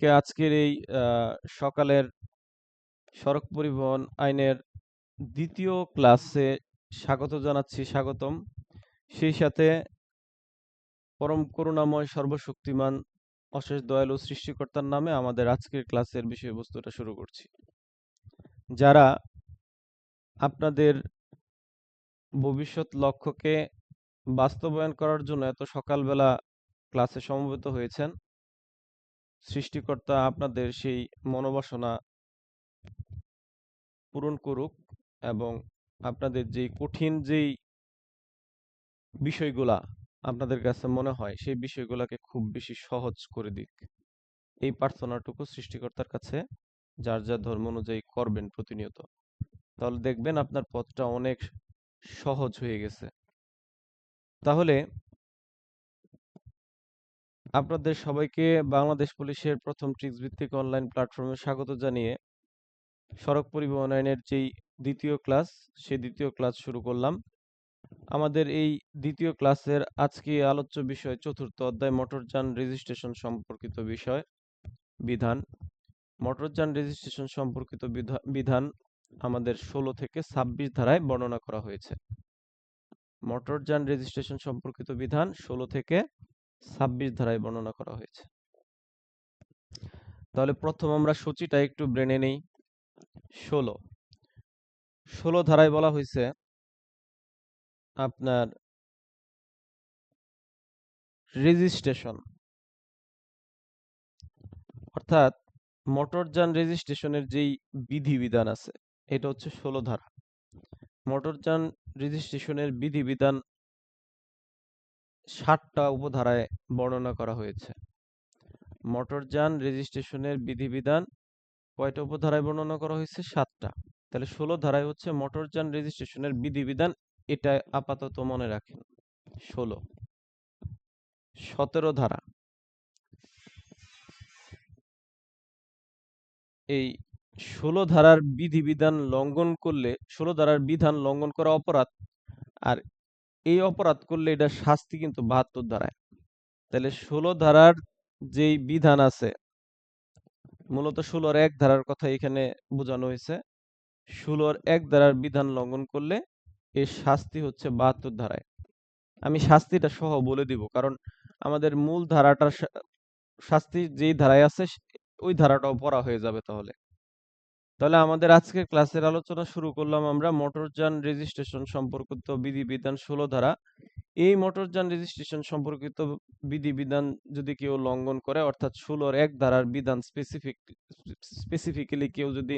সবাইকে আজকের এই সকালের সড়ক পরিবহন আইনের দ্বিতীয় ক্লাসে স্বাগতম। সেই সাথে পরম করুণাময় সর্বশক্তিমান অশেষ দয়ালু সৃষ্টিকর্তার নামে আমাদের আজকের ক্লাসের বিষয়বস্তুটা শুরু করছি। যারা আপনাদের ভবিষ্যৎ লক্ষ্যকে বাস্তবায়ন করার জন্য এত সকালবেলা ক্লাসে সমবেত হয়েছেন, সৃষ্টিকর্তা আপনাদের সেই মনোবাসনা পূরণ করুক এবং আপনাদের যেই কঠিন যেই বিষয়গুলা আপনাদের কাছে মনে হয় সেই বিষয়গুলোকে খুব বেশি সহজ করে দিক। এই প্রার্থনাটুকু সৃষ্টিকর্তার কাছে যার যার ধর্ম অনুযায়ী করবেন প্রতিনিয়ত। তাহলে দেখবেন আপনার পথটা অনেক সহজ হয়ে গেছে। তাহলে আপনাদের সবাইকে বাংলাদেশ পুলিশের প্রথম ট্রিক্স ভিত্তিক অনলাইন প্ল্যাটফর্মে স্বাগত জানিয়ে সড়ক পরিবহন আইনের যেই দ্বিতীয় ক্লাস, সেই দ্বিতীয় ক্লাস শুরু করলাম। আমাদের এই দ্বিতীয় ক্লাসের আজকে আলোচ্য বিষয় চতুর্থ অধ্যায় মোটরযান রেজিস্ট্রেশন সম্পর্কিত বিষয় বিধান। মোটরযান রেজিস্ট্রেশন সম্পর্কিত বিধান আমাদের 16 থেকে 26 ধারায় বর্ণনা করা হয়েছে। মোটরযান রেজিস্ট্রেশন সম্পর্কিত বিধান 16 থেকে 26 ধারায় বর্ণনা করা হয়েছে। তাহলে প্রথম আমরা সূচিটা একটু ব্রেনে নেই। 16 ধারায় বলা হয়েছে আপনার রেজিস্ট্রেশন, অর্থাৎ মোটরযান রেজিস্ট্রেশনের যেই বিধিবিধান আছে এটা হচ্ছে 16 ধারা। মোটরযান রেজিস্ট্রেশনের বিধিবিধান 60টা উপধারায় বর্ণনা করা হয়েছে। মোটরযান রেজিস্ট্রেশনের বিধিবিধান কয়টা উপধারায় বর্ণনা করা হয়েছে? 7টা। তাহলে 16 ধারায় হচ্ছে মোটরযান রেজিস্ট্রেশনের বিধিবিধান, এটা আপাতত মনে রাখেন। 16। 17 ধারা, এই 16 ধারার বিধিবিধান লঙ্ঘন করলে 16 ধারার বিধান লঙ্ঘন করা অপরাধ, আর এই অপরাধ করলে এটা শাস্তি কিন্তু 72 ধারায়। তাহলে 16 ধারার যেই বিধান আছে, মূলত 16-র 1 ধারার কথা এখানে বোঝানো হয়েছে। 16-র 1 ধারার বিধান লঙ্ঘন করলে এর শাস্তি হচ্ছে 72 ধারায়। আমি শাস্তিটা সহ বলে দিব, কারণ আমাদের মূল ধারাটার শাস্তি যেই ধারায় আছে ওই ধারাটাও পড়া হয়ে যাবে। তাহলে আমাদের আজকের ক্লাসের আলোচনা শুরু করলাম আমরা মোটরযান রেজিস্ট্রেশন সম্পর্কিত বিধিবিধান 16 ধারা। এই মোটরযান রেজিস্ট্রেশন সম্পর্কিত বিধিবিধান যদি কেউ লঙ্ঘন করে, অর্থাৎ 16-র 1 ধারার বিধান স্পেসিফিক্যালি কেউ যদি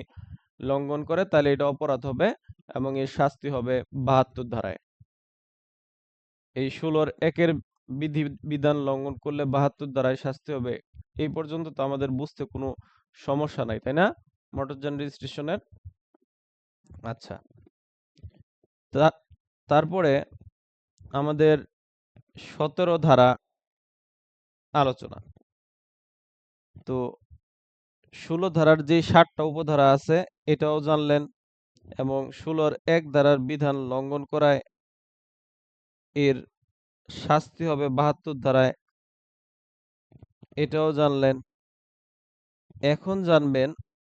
লঙ্ঘন করে, তাহলে এটা অপরাধ হবে এবং এর শাস্তি হবে 72 ধারায়। এই 16-র 1-এর বিধান লঙ্ঘন করলে 72 ধারায় শাস্তি হবে। এই পর্যন্ত তো আমাদের বুঝতে কোনো সমস্যা নাই, তাই না? মোটরযান রেজিস্ট্রেশনের। আচ্ছা, তারপরে আমাদের 17 ধারা আলোচনা। তো 16 ধারার যে 60টা উপধারা আছে এটাও জানলেন, এবং 16-র 1 ধারার বিধান লঙ্ঘন করায় এর শাস্তি হবে 72 ধারায়, এটাও জানলেন। এখন জানবেন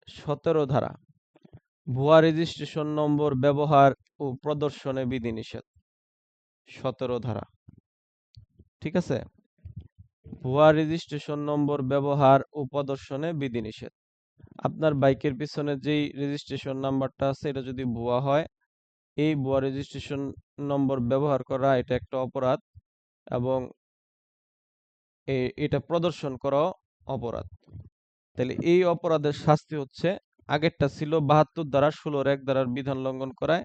17 ধারা, ভুয়া রেজিস্ট্রেশন নম্বর ব্যবহার ও প্রদর্শনে বিধিনিষেধ। 17 ধারা, ঠিক আছে? ভুয়া রেজিস্ট্রেশন নম্বর ব্যবহার ও প্রদর্শনে বিধিনিষেধ। আপনার বাইকের পিছনে যেই রেজিস্ট্রেশন নাম্বারটা আছে এটা যদি ভুয়া হয়, এই ভুয়া রেজিস্ট্রেশন নম্বর ব্যবহার করা এটা একটা অপরাধ, এবং এটা প্রদর্শন করা অপরাধ। তাহলে এই অপরাধের শাস্তি হচ্ছে, আগেরটা ছিল 72 ধারা 16-র 1 ধারার বিধান লঙ্ঘন করায়,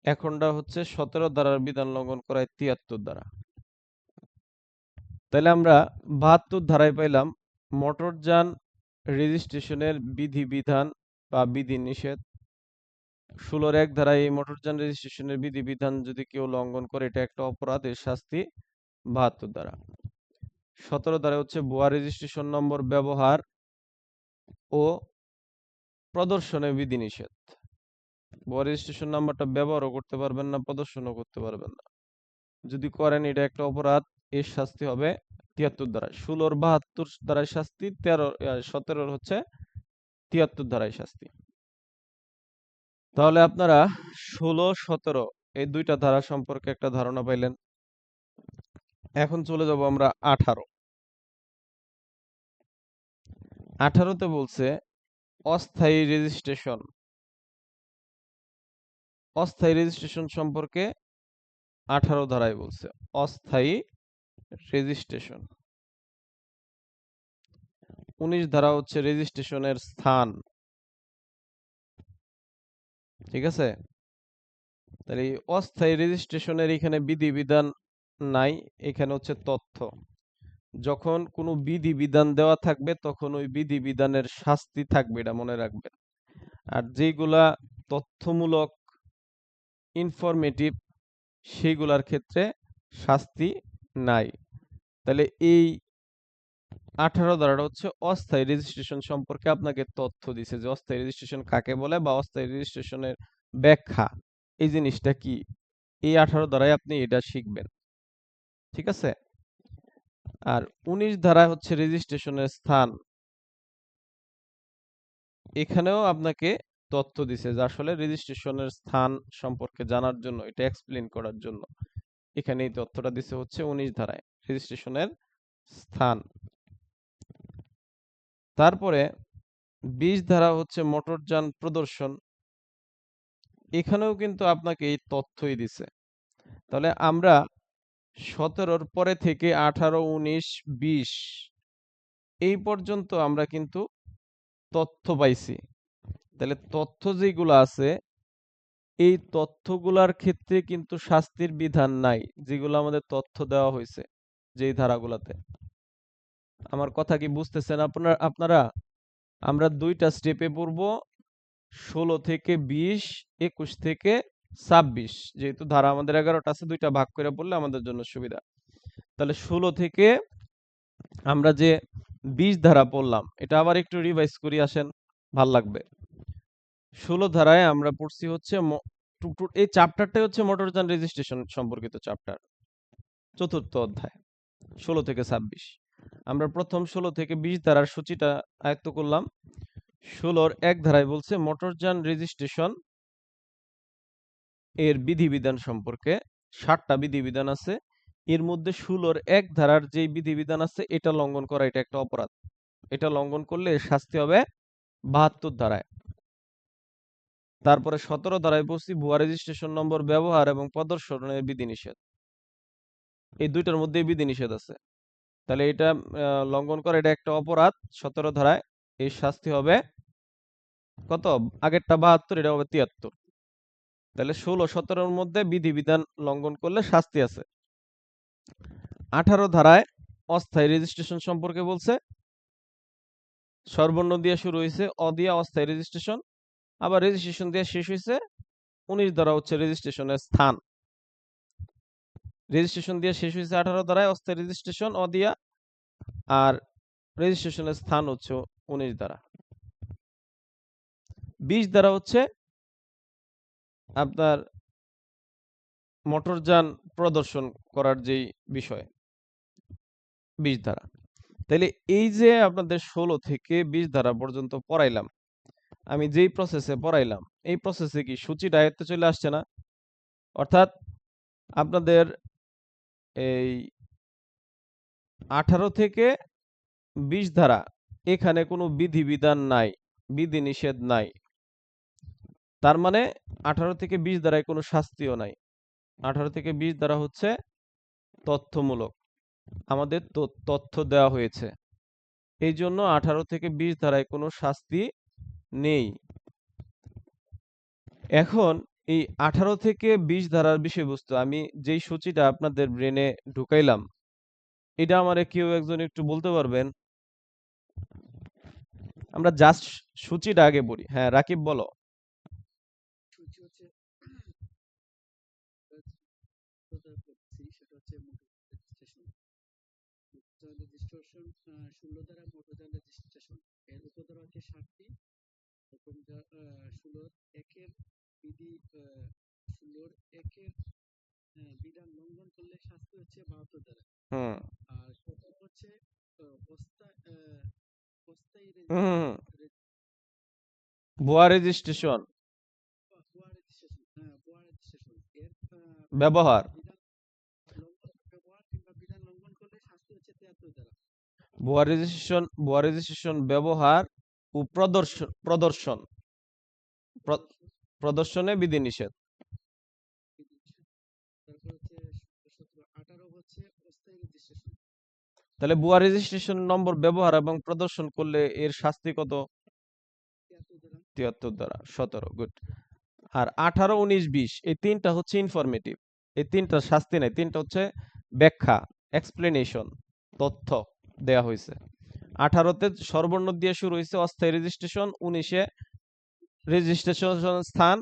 এখনটা হচ্ছে 17 ধারার বিধান লঙ্ঘন করায় 73 ধারা। তাহলে আমরা 72 ধারায় পাইলাম মোটরযান রেজিস্ট্রেশনের বিধিবিধান বা বিধিনিষেধ। 16-র 1 ধারায় এই মোটরযান রেজিস্ট্রেশনের বিধিবিধান যদি কেউ লঙ্ঘন করে এটা একটা অপরাধ, এর শাস্তি 72 ধারা। 17 ধারায় হচ্ছে ভুয়া রেজিস্ট্রেশন নম্বর ব্যবহার ও প্রদর্শনে বিধিনিষেধ। ভুয়া রেজিস্ট্রেশন নাম্বারটা ব্যবহারও করতে পারবেন না, প্রদর্শনও করতে পারবেন না। যদি করেন এটা একটা অপরাধ, এর শাস্তি হবে ৭৩ ধারায়। ১৬ ৭২ ধারায় শাস্তি, ১৭ হচ্ছে ৭৩ ধারায় শাস্তি। তাহলে আপনারা ১৬, ১৭ এই দুইটা ধারা সম্পর্কে একটা ধারণা পাইলেন। এখন চলে যাব আমরা ১৮। ১৮তে বলছে অস্থায়ী রেজিস্ট্রেশন। অস্থায়ী রেজিস্ট্রেশন সম্পর্কে ১৮ ধারায় বলছে অস্থায়ী রেজিস্ট্রেশন। ১৯ ধারা হচ্ছে রেজিস্ট্রেশনের স্থান। ঠিক আছে? তাহলে এই অস্থায়ী রেজিস্ট্রেশনের এখানে বিধিবিধান নাই, এখানে হচ্ছে তথ্য। যখন কোনো বিধিবিধান দেওয়া থাকবে তখন ওই বিধিবিধানের শাস্তি থাকবে, এটা মনে রাখবেন। আর যেগুলা তথ্যমূলক, ইনফরমেটিভ, সেইগুলার ক্ষেত্রে শাস্তি নাই। তাহলে এই ১৮ ধারাটা হচ্ছে অস্থায়ী রেজিস্ট্রেশন সম্পর্কে আপনাকে তথ্য দিছে যে অস্থায়ী রেজিস্ট্রেশন কাকে বলে বা অস্থায়ী রেজিস্ট্রেশনের ব্যাখ্যা এই জিনিসটা কি। এই ১৮ ধারায় আপনি এটা শিখবেন। ঠিক আছে? আর ১৯ ধারা হচ্ছে রেজিস্ট্রেশনের স্থান। এখানেও আপনাকে তথ্য দিছে যে আসলে রেজিস্ট্রেশনের স্থান সম্পর্কে জানার জন্য, এটা এক্সপ্লেইন করার জন্য এখানে এই তথ্যটা দিছে হচ্ছে ১৯ ধারায় রেজিস্ট্রেশনের স্থান। তারপরে ২০ ধারা হচ্ছে মোটরযান প্রদর্শন। এখানেও কিন্তু আপনাকে এই তথ্যই দিছে। তাহলে আমরা ১৭ পরে থেকে ১৮, ১৯, ২০ এই পর্যন্ত আমরা কিন্তু তথ্য পাইছি। তাহলে তথ্য যেগুলো আছে এই তথ্যগুলার ক্ষেত্রে কিন্তু শাস্তির বিধান নাই, যেগুলো আমাদের তথ্য দেওয়া হয়েছে যেই ধারাগুলাতে। আমার কথা কি বুঝতেছেন আপনারা? আমরা দুইটা স্টেপে পড়ব, ১৬ থেকে ২০, ২১ থেকে ২৬। যেহেতু ধারা আমাদের ১১টা আছে, দুইটা ভাগ করে পড়লে আমাদের জন্য সুবিধা। তাহলে ১৬ থেকে আমরা যে ২০ ধারা পড়লাম, এটা আবার একটু রিভাইজ করি আসেন, ভাল লাগবে। ১৬ ধারায় আমরা পড়ছি হচ্ছে এই চ্যাপ্টারটাই হচ্ছে মোটরযান রেজিস্ট্রেশন সম্পর্কিত চ্যাপ্টার, ৪র্থ অধ্যায়, ১৬ থেকে ২৬। আমরা প্রথম ১৬ থেকে ২০ ধারার সূচিটা আয়ত্ত করলাম। ১৬র ১ ধারায় বলছে মোটরযান রেজিস্ট্রেশন এর বিধিবিধান সম্পর্কে ৭টা বিধিবিধান আছে। এর মধ্যে ১৬র ১ ধারার যে বিধিবিধান আছে এটা লঙ্ঘন করা, এটা একটা অপরাধ। এটা লঙ্ঘন করলে এর শাস্তি হবে ৭২ ধারায়। তারপরে ১৭ ধারায় বলছি ভুয়া রেজিস্ট্রেশন নম্বর ব্যবহার এবং প্রদর্শনের বিধিনিষেধ। এই দুইটার মধ্যে বিধিনিষেধ আছে। তাহলে এটা লঙ্ঘন করা, এটা একটা অপরাধ। ১৭ ধারায় এর শাস্তি হবে কত? আগেরটা ৭২, এটা হবে ৭৩। তাহলে ১৬, ১৭-র মধ্যে বিধিবিধান লঙ্ঘন করলে শাস্তি আছে। ১৮ ধারায় অস্থায়ী রেজিস্ট্রেশন সম্পর্কে বলছে। স্বরবর্ণ দিয়ে শুরু হয়েছে, অ দিয়া অস্থায়ী রেজিস্ট্রেশন, আবার রেজিস্ট্রেশন দিয়ে শেষ হয়েছে। ১৯ ধারা হচ্ছে রেজিস্ট্রেশনের স্থান। রেজিস্ট্রেশন দিয়ে শেষ হয়েছে ১৮ ধারায় অস্থায়ী রেজিস্ট্রেশন অ দিয়া, আর রেজিস্ট্রেশনের স্থান হচ্ছে ১৯ ধারা। ২০ ধারা হচ্ছে আপনার মোটরযান প্রদর্শন করার যেই বিষয়, ২০ ধারা। তাইলে এই যে আপনাদের ১৬ থেকে ২০ ধারা পর্যন্ত পড়াইলাম, আমি যেই প্রসেসে পড়াইলাম এই প্রসেসে কি সূচিটা আয়ত্তে চলে আসছে না? অর্থাৎ আপনাদের এই ১৮ থেকে ২০ ধারা এখানে কোনো বিধিবিধান নাই, বিধিনিষেধ নাই। তার মানে ১৮ থেকে ২০ ধারায় কোনো শাস্তিও নাই। ১৮ থেকে ২০ ধারা হচ্ছে তথ্যমূলক, আমাদের তথ্য দেওয়া হয়েছে। এই জন্য ১৮ থেকে ২০ ধারায় কোনো শাস্তি নেই। এখন এই ১৮ থেকে ২০ ধারার বিষয়বস্তু আমি যেই সূচিটা আপনাদের ব্রেনে ঢুকাইলাম, এটা আমারে কেউ একজন একটু বলতে পারবেন? আমরা জাস্ট সূচিটা আগে পড়ি। হ্যাঁ, রাকিব বলো। সূচি হচ্ছে প্রচার করছি, সেটা হচ্ছে মোটর রেজিস্ট্রেশন। মোটরযান রেজিস্ট্রেশন ১৬ ধারা মোটরযান রেজিস্ট্রেশন এর উপধারা হচ্ছে ৭টি। প্রথম ১৬ একের বিধি ১৬ একের বিধান লঙ্ঘন করলে শাস্তি হচ্ছে 72 ধারা। হুম আর 17 হচ্ছে অস্থায়ী হুম হুম, হুম। রে- ভুয়া রেজিস্ট্রেশন ভুয়া রেজিস্ট্রেশন, ভুয়া রেজিস্ট্রেশন এর ব্যবহার, বিধান ব্যবহার কিংবা বিধান লঙ্ঘন করলে শাস্তি হচ্ছে 73 ধারা। ভুয়া রেজিস্ট্রেশন ব্যবহার ও প্রদর্শন প্র- প্রদর্শন প্রদর্শনে বিধিনিষেধ। বিধিনিষেধ। তারপর হচ্ছে 18 হচ্ছে অস্থায়ী রেজিস্ট্রেশন। তাহলে ভুয়া রেজিস্ট্রেশন নম্বর ব্যবহার এবং প্রদর্শন করলে এর শাস্তি কত? 73 ধারা। 73 দ্বারা 17, গুড। আর 18, 19, 20 এই তিনটা হচ্ছে ইনফরমেটিভ। এই তিনটা শাস্তি নাই, তিনটা হচ্ছে ব্যাখ্যা, এক্সপ্লেনেশন, তথ্য দেয়া হয়েছে। 18তে স্বরবর্ণ দিয়ে শুরু হয়েছে অস্থায়ী রেজিস্ট্রেশন, 19-এ রেজিস্ট্রেশন স্থান,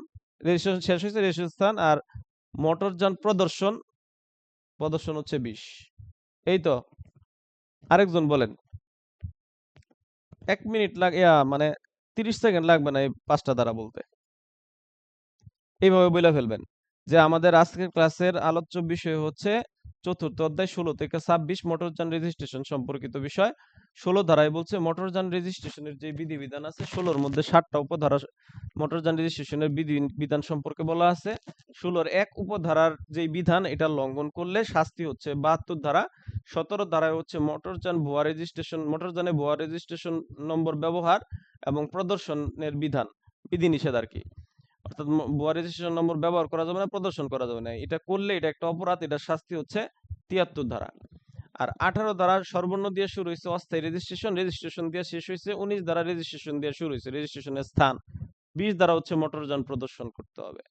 রেজিস্ট্রেশন শেষ হয়েছে রেজিস্ট্রেশন স্থান, আর মোটরযান প্রদর্শন হচ্ছে 20। এই তো। আরেকজন বলেন। 1 মিনিট লাগে, মানে 30 সেকেন্ড লাগবে না এই 5টা দ্বারা বলতে। এইভাবে বলে ফেলবেন যে আমাদের আজকের ক্লাসের আলোচ্য বিষয় হচ্ছে চতুর্থ অধ্যায় 16 থেকে 26 মোটরযান রেজিস্ট্রেশন সম্পর্কিত বিষয়। 16 ধারায় বলছে মোটরযান রেজিস্ট্রেশনের যে বিধিবিধান আছে 16-র মধ্যে 7টা উপধারা মোটরযান রেজিস্ট্রেশনের বিধান সম্পর্কে বলা আছে। 16-র এক উপধারার যে বিধান এটা লঙ্ঘন করলে শাস্তি হচ্ছে 72 ধারা। 17 ধারায় হচ্ছে মোটরযানে ভুয়া রেজিস্ট্রেশন নম্বর ব্যবহার এবং প্রদর্শনের বিধিনিষেধ আর কি। অর্থাৎ ভুয়া রেজিস্ট্রেশন নম্বর ব্যবহার করা যাবে না, প্রদর্শন করা যাবে না। এটা করলে এটা একটা অপরাধ, এটার শাস্তি হচ্ছে 73 ধারা। আর 18 ধারা স্বরবর্ণ দিয়ে শুরু হয়েছে অস্থায়ী রেজিস্ট্রেশন দিয়ে শেষ হয়েছে। 19 ধারা রেজিস্ট্রেশন দিয়ে শুরু হয়েছে, রেজিস্ট্রেশনের স্থান। 20 ধারা হচ্ছে মোটরযান প্রদর্শন করতে হবে।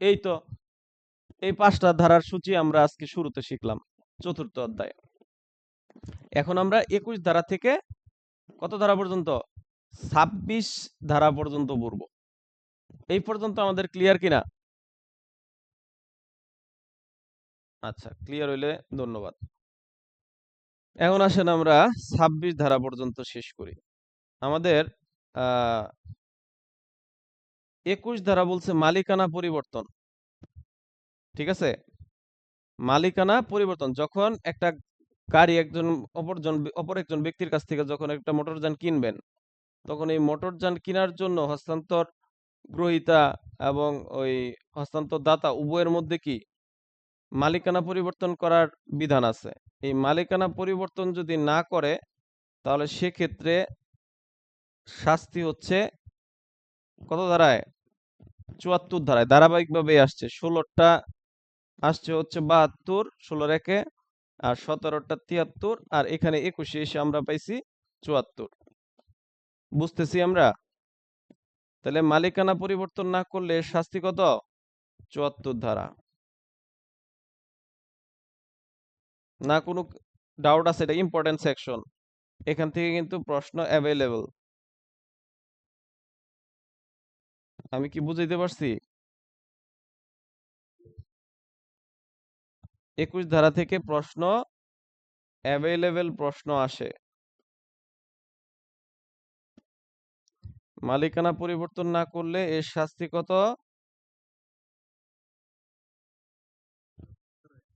এই তো, এই 5টা ধারার সূচি আমরা আজকে শুরুতে শিখলাম চতুর্থ অধ্যায়ে। এখন আমরা 21 ধারা থেকে কত ধারা পর্যন্ত? 26 ধারা পর্যন্ত পড়ব। এই পর্যন্ত আমাদের ক্লিয়ার কিনা? আচ্ছা, ক্লিয়ার হইলে ধন্যবাদ। এখন আসেন আমরা 26 ধারা পর্যন্ত শেষ করি। আমাদের 21 ধারা বলছে মালিকানা পরিবর্তন। ঠিক আছে? মালিকানা পরিবর্তন, যখন একটা গাড়ি অপর একজন ব্যক্তির কাছ থেকে যখন একটা মোটরযান কিনবেন, তখন এই মোটরযান কেনার জন্য হস্তান্তর গ্রহীতা এবং ওই হস্তান্তর দাতা উভয়ের মধ্যে কি মালিকানা পরিবর্তন করার বিধান আছে। এই মালিকানা পরিবর্তন যদি না করে তাহলে সেক্ষেত্রে শাস্তি হচ্ছে কত ধারায়? 74 ধারায় ধারাবাহিকভাবে আসছে। 16টা আসছে হচ্ছে 72, 16-র একে, আর 17টা 73, আর এখানে 21-এ এসে আমরা পাইছি 74। বুঝতেছি আমরা? তাহলে মালিকানা পরিবর্তন না করলে এর শাস্তি কত? 74 ধারা। না কোনো ডাউট আছে? এটা ইম্পর্টেন্ট সেকশন, এখান থেকে কিন্তু প্রশ্ন অ্যাভেলেবল। আমি কি বুঝাইতে পারছি? 21 ধারা থেকে প্রশ্ন অ্যাভেলেবল প্রশ্ন আসে। মালিকানা পরিবর্তন না করলে এর শাস্তি কত?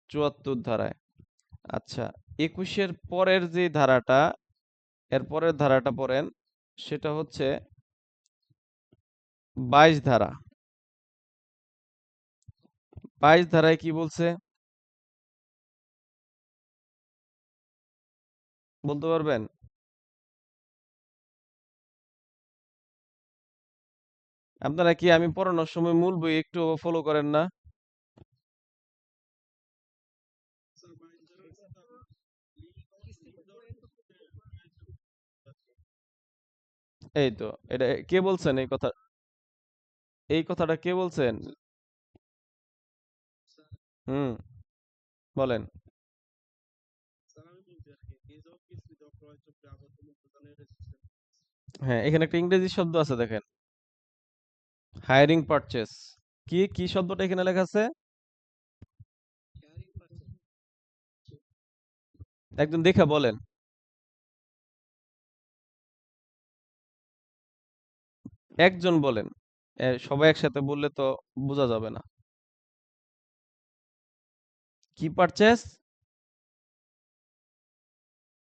74 ধারায়। আচ্ছা, 21-এর পরের যে ধারাটা, এর পরের ধারাটা পড়েন, সেটা হচ্ছে 22 ধারা। 22 ধারায় কি বলছে বলতে পারবেন? আপনারা কি আমি পড়ানোর সময় মূল বই একটু ফলো করেন না? এই তো, এটা কে বলছেন এই কথা? এই কথাটা কে বলছেন? হুম, বলেন। হ্যাঁ, এখানে একটা ইংরেজি শব্দ আছে দেখেন, হায়ারিং পারচেস। কি কি শব্দটা এখানে লেখা আছে? Hearing purchase. একজন দেখে বলেন। একজন বলেন। সবাই একসাথে বললে তো বোঝা যাবে না। কি পারচেস?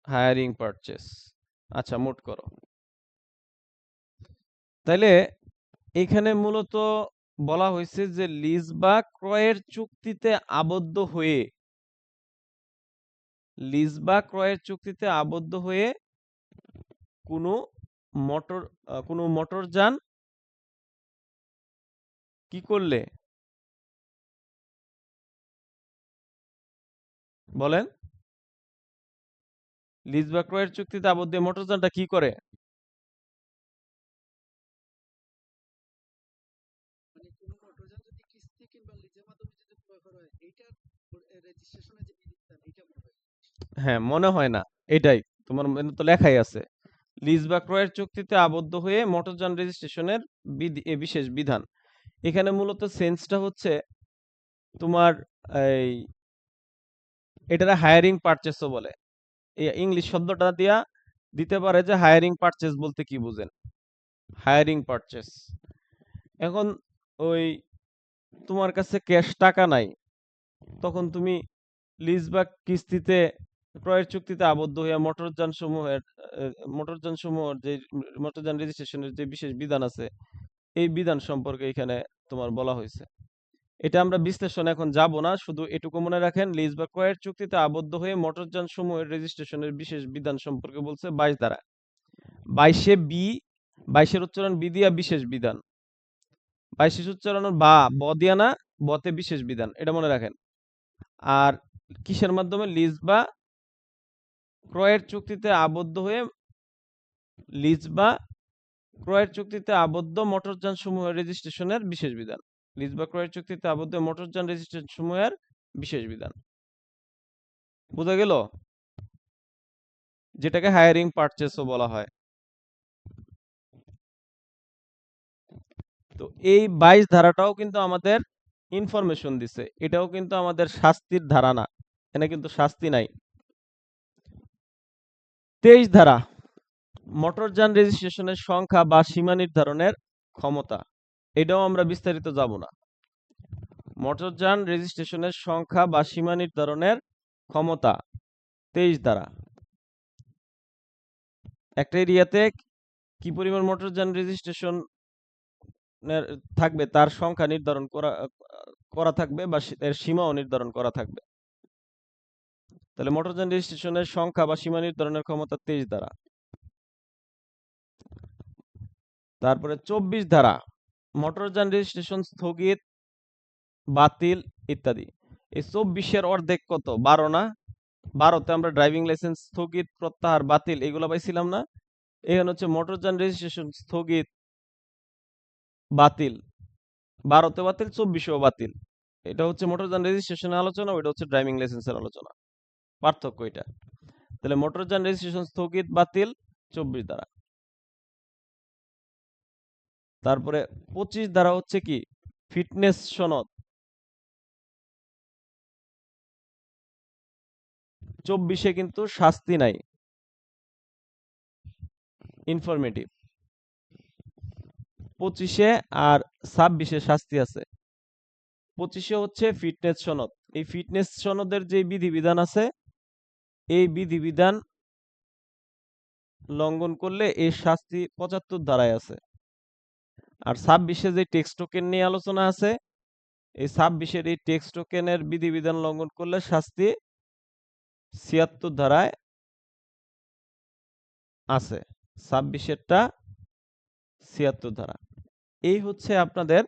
Hiring purchase. আচ্ছা, মোট করো। তাইলে এখানে মূলত বলা হয়েছে যে লিজ বা ক্রয়ের চুক্তিতে আবদ্ধ হয়ে, লিজ বা ক্রয়ের চুক্তিতে আবদ্ধ হয়ে কোনো কোনো মোটরযান কি করলে, বলেন? লিজ বা ক্রয়ের চুক্তিতে আবদ্ধ হয়ে মোটরযানটা কি করে? মানে কোনো মোটরযান যদি কিস্তি কিংবা লিজের মাধ্যমে যদি ক্রয় করা হয়, এইটার রেজিস্ট্রেশনের যে বিধিবিধান, এইটা মনে হয়। হ্যাঁ, মনে হয় না, এটাই তোমার মনে তো লেখাই আছে, লিজ বা ক্রয়ের চুক্তিতে আবদ্ধ হয়ে মোটরযান রেজিস্ট্রেশনের বিশেষ বিধান। এখানে মূলত সেন্সটা হচ্ছে তোমার এই এটারে হায়ারিং পারচেসও বলে। এই ইংলিশ শব্দটা দিয়া দিতে পারে যে হায়ারিং পারচেস বলতে কি বুঝেন, হায়ারিং পারচেস। এখন ওই তোমার কাছে ক্যাশ টাকা নাই, তখন তুমি লিজ বা কিস্তিতে ক্রয়ের চুক্তিতে আবদ্ধ হয়ে মোটরযান সমূহের যে মোটরযান রেজিস্ট্রেশনের যে বিশেষ বিধান আছে, এই বিধান সম্পর্কে এখানে তোমার বলা হয়েছে। এটা আমরা বিশ্লেষণ এখন যাব না, শুধু এটুকু মনে রাখেন, লিজ বা ক্রয়ের চুক্তিতে আবদ্ধ হয়ে মোটরযান সমূহের রেজিস্ট্রেশনের বিশেষ বিধান সম্পর্কে বলছে 22 ধারা। 22 বি, 22 উচ্চারণ বি দিয়া বিশেষ বিধান, 22 উচ্চারণ ব দিয়া না, বতে বিশেষ বিধান, এটা মনে রাখেন। আর কিসের মাধ্যমে? লিজ বা ক্রয়ের চুক্তিতে আবদ্ধ হয়ে, লিজ বা ক্রয়ের চুক্তিতে আবদ্ধ মোটরযান সমূহের রেজিস্ট্রেশনের বিশেষ বিধান, লিজ বা ক্রয়ের চুক্তিতে আবদ্ধ মোটরযান রেজিস্ট্রেশন সমূহের বিশেষ বিধান। বোঝা গেল? যেটাকে হায়ারিং পারচেসও বলা হয়। তো এই 22 ধারাটাও কিন্তু আমাদের ইনফরমেশন দিছে, এটাও কিন্তু আমাদের শাস্তির ধারা না, এখানে কিন্তু শাস্তি নাই। 23 ধারা, মোটরযান রেজিস্ট্রেশনের সংখ্যা বা সীমা নির্ধারণের ক্ষমতা, এটাও আমরা বিস্তারিত যাব না। মোটরযান রেজিস্ট্রেশনের সংখ্যা বা সীমা নির্ধারণের ক্ষমতা 23 ধারা। একটা এরিয়াতে কি পরিমাণ মোটরযান রেজিস্ট্রেশন থাকবে তার সংখ্যা নির্ধারণ করা থাকবে, বা এর সীমাও নির্ধারণ করা থাকবে। তাহলে মোটরযান রেজিস্ট্রেশনের সংখ্যা বা সীমা নির্ধারণের ক্ষমতা 23 ধারা। তারপরে 24 ধারা, মোটরযান রেজিস্ট্রেশন স্থগিত, বাতিল ইত্যাদি। এই 24-এর অর্ধেক কত? 12 না? 12তে আমরা ড্রাইভিং লাইসেন্স স্থগিত, প্রত্যাহার, বাতিল এগুলো পাইছিলাম না? এখানে হচ্ছে মোটরযান রেজিস্ট্রেশন স্থগিত, বাতিল, 12তে বাতিল, 24-এও বাতিল। এটা হচ্ছে মোটরযান রেজিস্ট্রেশনের আলোচনা, ওইটা হচ্ছে ড্রাইভিং লাইসেন্সের আলোচনা, পার্থক্য এটা। তাহলে মোটরযান রেজিস্ট্রেশন স্থগিত, বাতিল 24 ধারা। তারপরে 25 ধারা হচ্ছে কি? ফিটনেস সনদ। 24-এ কিন্তু শাস্তি নাই, ইনফরমেটিভ। 25-এ আর 26-এ শাস্তি আছে। 25-এ হচ্ছে ফিটনেস সনদ। এই ফিটনেস সনদের যে বিধিবিধান আছে, এই বিধিবিধান লঙ্ঘন করলে এই শাস্তি 75 ধারায় আছে। আর 26-এ যে টেক্সট টোকেন নিয়ে আলোচনা আছে, এই 26-এর এই টেক্সট টোকেনের বিধিবিধান লঙ্ঘন করলে শাস্তি 76 ধারায় আছে। 26-এরটা 76 ধারা। এই হচ্ছে আপনাদের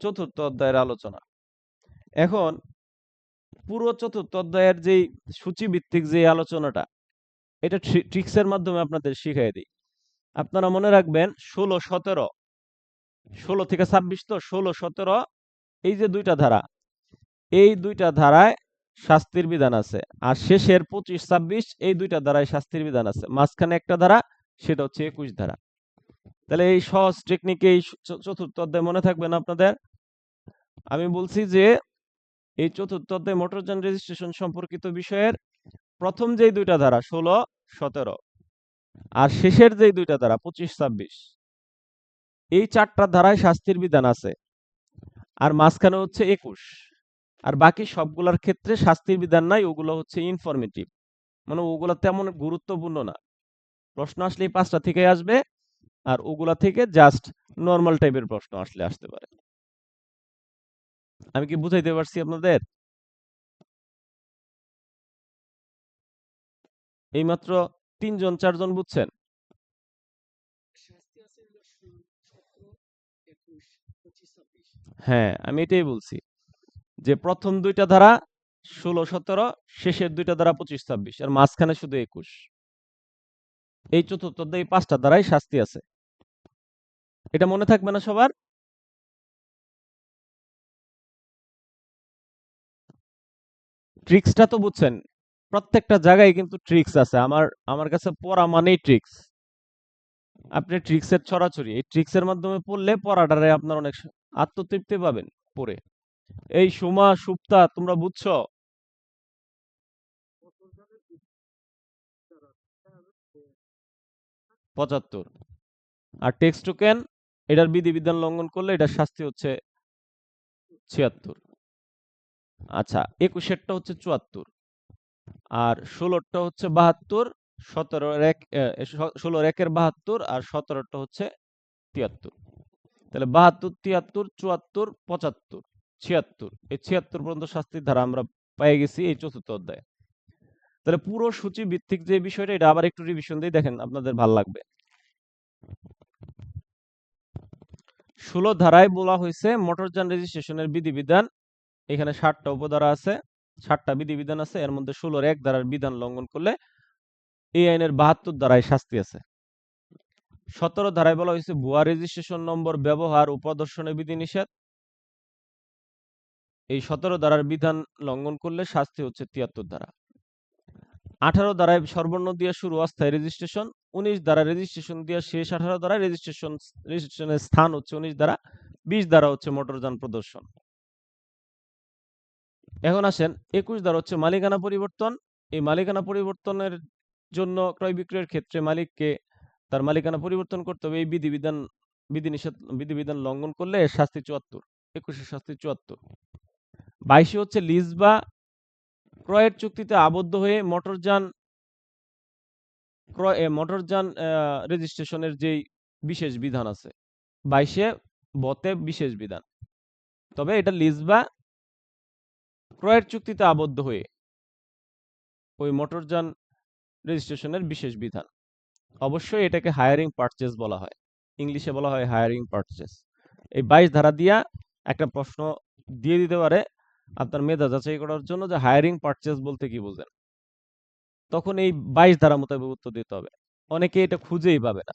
চতুর্থ অধ্যায়ের আলোচনা। এখন পুরো চতুর্থ অধ্যায়ের যেই সূচিভিত্তিক যে আলোচনাটা, এটা ট্রিক্সের মাধ্যমে আপনাদের শিখাই দিই। আপনারা মনে রাখবেন 16, 17, 16 থেকে 26, তো 16, 17 এই যে দুইটা ধারা, এই দুইটা ধারায় শাস্তির বিধান আছে। আর শেষের 25, 26 এই দুইটা ধারায় শাস্তির বিধান আছে। মাঝখানে একটা ধারা, সেটা হচ্ছে 21 ধারা। তাহলে এই সহজ টেকনিকে এই চতুর্থ অধ্যায় মনে থাকবেন আপনাদের। আমি বলছি যে এই চতুর্থ অধ্যায় মোটরযান রেজিস্ট্রেশন সম্পর্কিত বিষয়ের প্রথম যেই দুইটা ধারা 16, 17 আর শেষের যেই দুইটা ধারা 25, 26, এই চারটা ধারায় শাস্তির বিধান আছে। আর মাঝখানে হচ্ছে 21। আর বাকি সবগুলোর ক্ষেত্রে শাস্তির বিধান নাই, ওগুলো হচ্ছে ইনফরমেটিভ, মানে ওগুলো তেমন গুরুত্বপূর্ণ না। প্রশ্ন আসলে এই 5টা থেকে আসবে, আর ওগুলা থেকে জাস্ট নর্মাল টাইপের প্রশ্ন আসতে পারে। আমি কি বুঝাইতে পারছি আপনাদের? এইমাত্র 3জন 4জন বুঝছেন? শাস্তি আছে হলো 17, 21, 25, 26। হ্যাঁ, আমি এটাই বলছি যে প্রথম 2টা ধারা 16 17, শেষের 2টা ধারা 25 26, আর মাঝখানে শুধু 21। এই চতুর্থ অধ্যায়ে এই 5টা ধারাই শাস্তি আছে। এটা মনে থাকবে না সবার? ট্রিক্সটা তো বুঝছেন? প্রত্যেকটা জায়গায় কিন্তু ট্রিক্স আছে। আমার কাছে পড়া মানেই ট্রিক্স। আপনি ট্রিক্সের ছড়াছড়ি, এই ট্রিক্সের মাধ্যমে পড়লে পড়াটারে আপনার অনেক আত্মতৃপ্তি পাবেন পড়ে। এই সুমা সুপ্তা তোমরা বুঝছো? মোটরযানের দ্বারা 75। আর টেক্সট টোকেন, এটার বিধিবিধান লঙ্ঘন করলে এটার শাস্তি হচ্ছে 76। আচ্ছা, 21এরটা হচ্ছে 74, আর 16টা হচ্ছে 72, 16 একের 72, আর 17টা হচ্ছে 73। তাহলে 72 73 74 75 76, এই 76 পর্যন্ত শাস্তির ধারা আমরা পেয়ে গেছি এই চতুর্থ অধ্যায়ে। তাহলে পুরো সূচি ভিত্তিক যে বিষয়টা, এটা আবার একটু রিভিশন দিয়ে দেখেন, আপনাদের ভাল লাগবে। 16 ধারায় বলা হয়েছে মোটরযান রেজিস্ট্রেশনের বিধিবিধান। এখানে 60টা উপধারা আছে, 60টা বিধিবিধান আছে, এর মধ্যে 16-র 1 ধারার বিধান লঙ্ঘন করলে এই আইনের 72 ধারায় শাস্তি আছে। 17 ধারায় বলা হয়েছে ভুয়া রেজিস্ট্রেশন নম্বর ব্যবহার ও প্রদর্শনে বিধিনিষেধ। এই 17 ধারার বিধান লঙ্ঘন করলে শাস্তি হচ্ছে 73 ধারা। 18 ধারায় সর্বর্ণ দিয়ে শুরু অস্থায়ী রেজিস্ট্রেশন, 19 ধারা রেজিস্ট্রেশন দিয়ে শেষ, 18 ধারায় রেজিস্ট্রেশনের স্থান হচ্ছে 19 ধারা, 20 ধারা হচ্ছে মোটরযান প্রদর্শন। এখন আসেন 21 ধারা হচ্ছে মালিকানা পরিবর্তন। এই মালিকানা পরিবর্তনের জন্য ক্রয় বিক্রয়ের ক্ষেত্রে মালিককে তার মালিকানা পরিবর্তন করতে হবে। এই বিধিবিধান লঙ্ঘন করলে এর শাস্তি 74। 21-এর শাস্তি 74। 22 হচ্ছে লিজ বা ক্রয়ের চুক্তিতে আবদ্ধ হয়ে মোটরযান রেজিস্ট্রেশনের যেই বিশেষ বিধান আছে, 22-এ বতে বিশেষ বিধান। তবে এটা লিজ বা ক্রয়ের চুক্তিতে আবদ্ধ হয়ে ওই মোটরযান রেজিস্ট্রেশনের বিশেষ বিধান। অবশ্যই এটাকে হায়ারিং পারচেজ বলা হয়, ইংলিশে বলা হয় হায়ারিং পারচেজ। এই 22 ধারা দিয়া একটা প্রশ্ন দিয়ে দিতে পারে আপনার মেধা যাচাই করার জন্য যে হায়ারিং পারচেজ বলতে কি বোঝেন। তখন এই 22 ধারা মোতাবেক উত্তর দিতে হবে। অনেকে এটা খুঁজেই পাবে না।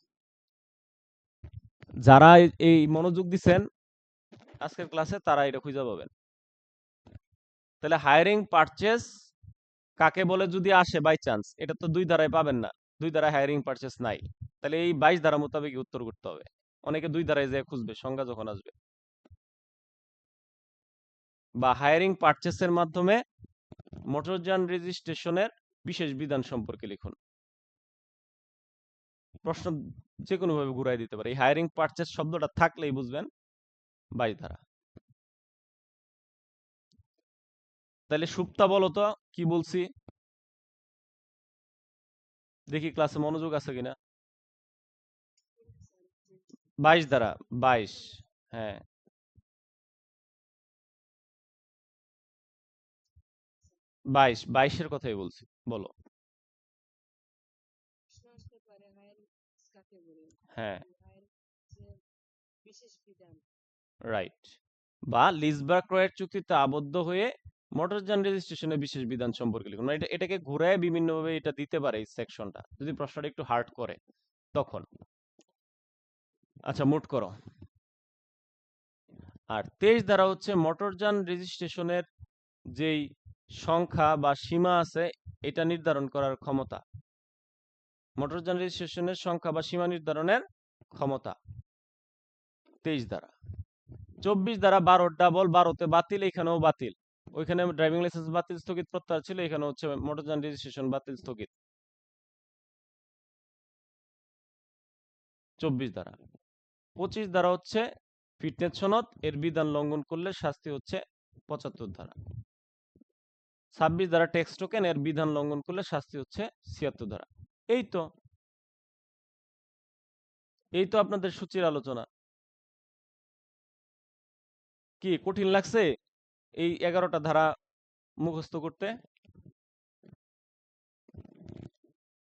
যারা এই মনোযোগ দিচ্ছেন আজকের ক্লাসে, তারা এটা খুঁজে পাবেন। তাহলে হায়ারিং পারচেজ কাকে বলে যদি আসে বাই চান্স, এটা তো 2 ধারায় পাবেন না, 2 ধারায় হায়ারিং পারচেজ নাই। তাহলে এই 22 ধারা মোতাবেক উত্তর করতে হবে। অনেকে 2 ধারায় যে খুঁজবে সংজ্ঞা যখন আসবে। বা হায়ারিং পারচেসের মাধ্যমে মোটরযান রেজিস্ট্রেশনের বিশেষ বিধান সম্পর্কে লিখুন। প্রশ্ন যে কোনো ভাবে ঘুরাই দিতে পারে। এই হায়ারিং পারচেস শব্দটা থাকলেই বুঝবেন 22 ধারা। তাহলে সুপ্তা বলো তো কি বলছি, দেখি ক্লাসে মনোযোগ আছে কিনা। 22 ধারা, 22। হ্যাঁ, 22-এর কথাই বলছি, বলো। প্রশ্ন আসতে পারে হায়ার কাকে বলে? হ্যাঁ, হায়ার যে বিশেষ বিধান। রাইট। বা লিজ বা ক্রয়ের চুক্তিতে আবদ্ধ হয়ে মোটরযান রেজিস্ট্রেশনের বিশেষ বিধান সম্পর্কে লিখুন। মানে এটাকে ঘুরায় বিভিন্নভাবে এটা দিতে পারে এই সেকশনটা, যদি প্রশ্নটা একটু হার্ড করে তখন। আচ্ছা, মুট করো। আর 23 ধারা হচ্ছে মোটরযান রেজিস্ট্রেশনের যেই সংখ্যা বা সীমা আছে, এটা নির্ধারণ করার ক্ষমতা। মোটরযান রেজিস্ট্রেশনের সংখ্যা বা সীমা নির্ধারণের ক্ষমতা 23 ধারা। 24 ধারা 12 ডাবল, 12-তে বাতিল, এখানেও বাতিল। ওইখানে ড্রাইভিং লাইসেন্স বাতিল স্থগিত প্রত্যাহার ছিল, এখানে হচ্ছে মোটরযান রেজিস্ট্রেশন বাতিল স্থগিত। 24 ধারা। 25 ধারা হচ্ছে ফিটনেস সনদ, এর বিধান লঙ্ঘন করলে শাস্তি হচ্ছে 75 ধারা। 26 ধারা ট্যাক্স টোকেন এর বিধান লঙ্ঘন করলে শাস্তি হচ্ছে 76 ধারা। এই তো আপনাদের সূচির আলোচনা। কি কঠিন লাগছে এই 11টা ধারা মুখস্থ করতে?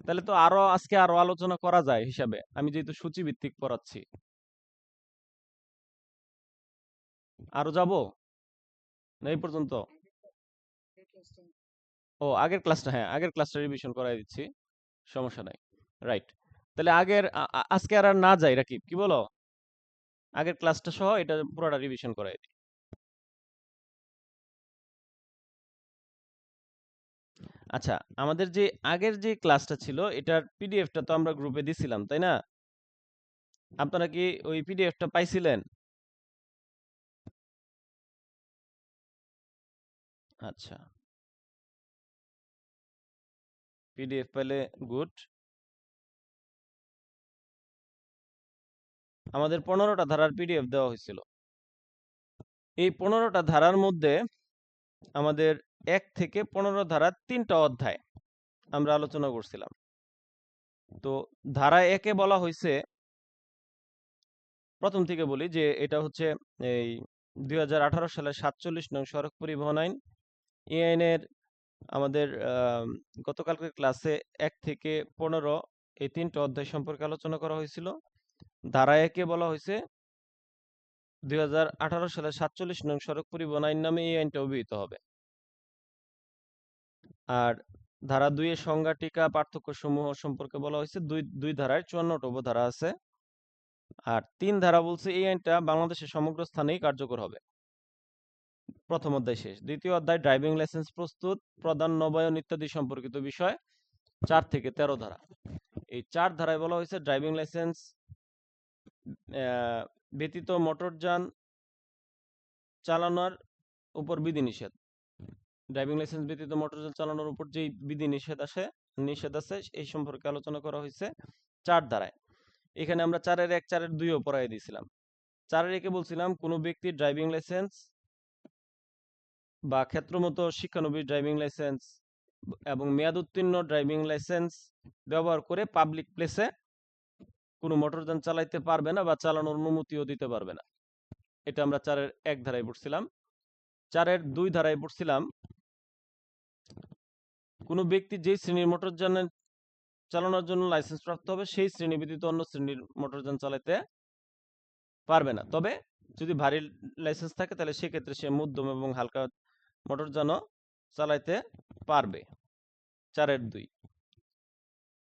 তাহলে তো আজকে আরো আলোচনা করা যায় হিসাবে, আমি যেহেতু সূচি ভিত্তিক পড়াচ্ছি। আরো যাব না এই পর্যন্ত? এই ক্লাসটা ও আগের ক্লাসটা, হ্যাঁ আগের ক্লাসটা রিভিশন করাই দিচ্ছি, সমস্যা নাই। রাইট, তাহলে আজকে আর না যাই রাকিব, কি বলো? আগের ক্লাসটা সহ এটা পুরোটা রিভিশন করাই দিই। আচ্ছা, আমাদের যে আগের যে ক্লাসটা ছিল এটার পিডিএফটা তো আমরা গ্রুপে দিছিলাম, তাই না? আপনারা কি ওই পিডিএফটা পাইছিলেন? আচ্ছা, পিডিএফ পেলে গুড। আমাদের 15টা ধারার পিডিএফ দেওয়া হয়েছিল। এই 15টা ধারার মধ্যে আমাদের 1 থেকে 15 ধারার 3টা অধ্যায় আমরা আলোচনা করছিলাম। তো ধারা 1-এ বলা হয়েছে, প্রথম থেকে বলি যে এটা হচ্ছে এই 2018 সালের 47 নং সড়ক পরিবহন আইন। এই আইনের আমাদের গতকালকের ক্লাসে 1 থেকে 15 এই 3টা অধ্যায় সম্পর্কে আলোচনা করা হয়েছিল। ধারা 1-এ বলা হয়েছে 2018 সালের 47 নং সড়ক পরিবহন আইন নামে এই আইনটা অভিহিত হবে। আর ধারা 2-এর সংজ্ঞা, টিকা, পার্থক্য সমূহ সম্পর্কে বলা হয়েছে। দুই ধারায় 54টা উপধারা আছে। আর 3 ধারা বলছে এই আইনটা বাংলাদেশের সমগ্র স্থানেই কার্যকর হবে। প্রথম অধ্যায় শেষ। দ্বিতীয় অধ্যায় ড্রাইভিং লাইসেন্স প্রস্তুত, প্রদান, নবায়ন ইত্যাদি সম্পর্কিত বিষয়, 4 থেকে 13 ধারা। এই 4 ধারায় বলা হয়েছে ড্রাইভিং লাইসেন্স ব্যতীত মোটরযান চালানোর উপর বিধিনিষেধ। ড্রাইভিং লাইসেন্স ব্যতীত মোটরযান চালানোর উপর যেই নিষেধ আছে এই সম্পর্কে আলোচনা করা হয়েছে 4 ধারায়। এখানে আমরা 4-এর 1, 4-এর 2ও পড়াই দিয়েছিলাম। 4-এর 1-এ বলছিলাম কোনো ব্যক্তির ড্রাইভিং লাইসেন্স বা ক্ষেত্রমতো শিক্ষানবিশ ড্রাইভিং লাইসেন্স এবং মেয়াদ উত্তীর্ণ ড্রাইভিং লাইসেন্স ব্যবহার করে পাবলিক প্লেসে কোনো মোটরযান চালাইতে পারবে না বা চালানোর অনুমতিও দিতে পারবে না। এটা আমরা 4-এর 1 ধারায় পড়ছিলাম। 4-এর 2 ধারায় পড়ছিলাম কোনো ব্যক্তি যেই শ্রেণীর মোটরযান চালানোর জন্য লাইসেন্স প্রাপ্ত হবে সেই শ্রেণী ব্যতীত অন্য শ্রেণীর মোটরযান চালাতে পারবে না। তবে যদি ভারী লাইসেন্স থাকে তাহলে সেক্ষেত্রে সে মধ্যম এবং হালকা মোটরযানও চালাইতে পারবে। 4-এর 2।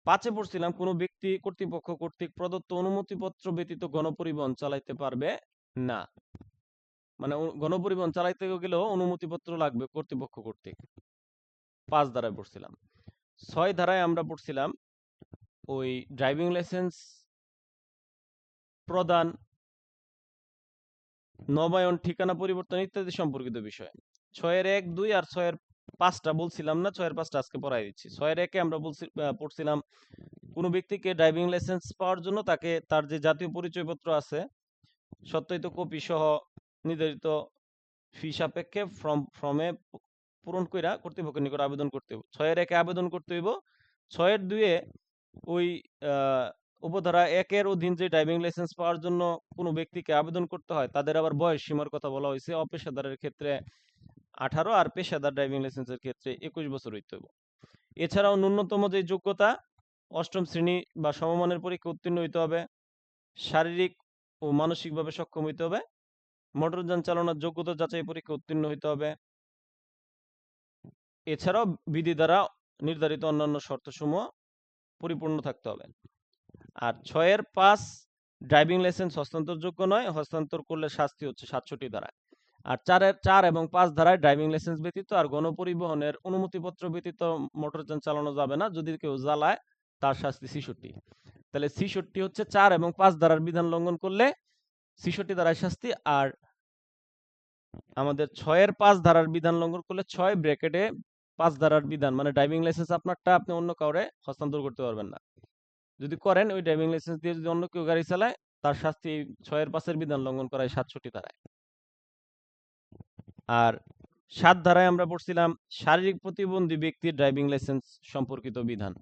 5-এ পড়ছিলাম কোনো ব্যক্তি কর্তৃপক্ষ কর্তৃক প্রদত্ত অনুমতিপত্র ব্যতীত গণপরিবহন চালাইতে পারবে না। মানে গণপরিবহন চালাইতে গেলেও অনুমতিপত্র লাগবে কর্তৃপক্ষ কর্তৃক। 5 ধারায় পড়ছিলাম। 6 ধারায় আমরা পড়ছিলাম ওই ড্রাইভিং লাইসেন্স প্রদান, নবায়ন, ঠিকানা পরিবর্তন ইত্যাদি সম্পর্কিত বিষয়। 6-এর 1, 2 আর 6-এর 5টা বলছিলাম না, 6-এর 5টা আজকে পড়াই দিচ্ছি। 6-এর 1-এ আমরা পড়ছিলাম কোনো ব্যক্তিকে ড্রাইভিং লাইসেন্স পাওয়ার জন্য তাকে তার যে জাতীয় পরিচয়পত্র আছে সত্যায়িত কপি সহ নির্ধারিত ফি সাপেক্ষে ফর্মে পূরণ কইরা কর্তৃপক্ষের নিকট আবেদন করতে হবে। 6-এর 1-এ আবেদন করতে হইব। 6-এর 2-এ ওই উপধারা 1-এর অধীন যে ড্রাইভিং লাইসেন্স পাওয়ার জন্য কোনো ব্যক্তিকে আবেদন করতে হয় তাদের আবার বয়স সীমার কথা বলা হয়েছে। অপেশাদারের ক্ষেত্রে 18 আর পেশাদার ড্রাইভিং লাইসেন্সের ক্ষেত্রে 21 বছর হইতে হবে। এছাড়াও ন্যূনতম যে যোগ্যতা 8ম শ্রেণী বা সমমানের পরীক্ষা উত্তীর্ণ হইতে হবে, শারীরিক ও মানসিকভাবে সক্ষম হইতে হবে, মোটরযান চালানোর যোগ্যতা যাচাই পরীক্ষা উত্তীর্ণ হইতে হবে। এছাড়াও বিধি দ্বারা নির্ধারিত অন্যান্য শর্তসমূহ পরিপূর্ণ থাকতে হবে। আর 6-এর 5 ড্রাইভিং লাইসেন্স হস্তান্তরযোগ্য নয়, হস্তান্তর করলে শাস্তি হচ্ছে 67 ধারায়। আর 4-এর 4 এবং 5 ধারায় ড্রাইভিং লাইসেন্স ব্যতীত আর গণপরিবহনের অনুমতিপত্র ব্যতীত মোটরযান চালানো যাবে না। যদি কেউ জ্বালায় তার শাস্তি 66। তাহলে 66 হচ্ছে 4 এবং 5 ধারার বিধান লঙ্ঘন করলে 66 ধারায় শাস্তি। আর আমাদের 6-এর 5 ধারার বিধান লঙ্ঘন করলে 6 ব্র্যাকেটে 5 ধারার বিধান, মানে ড্রাইভিং লাইসেন্স আপনারটা আপনি অন্য কাউরে হস্তান্তর করতে পারবেন না। যদি করেন ওই ড্রাইভিং লাইসেন্স দিয়ে যদি অন্য কেউ গাড়ি চালায় তার শাস্তি 6-এর 5-এর বিধান লঙ্ঘন করায় 67 ধারায়। আর ৭ ধারায় আমরা পড়ছিলাম শারীরিক প্রতিবন্ধী ব্যক্তির ড্রাইভিং লাইসেন্স সম্পর্কিত বিধান।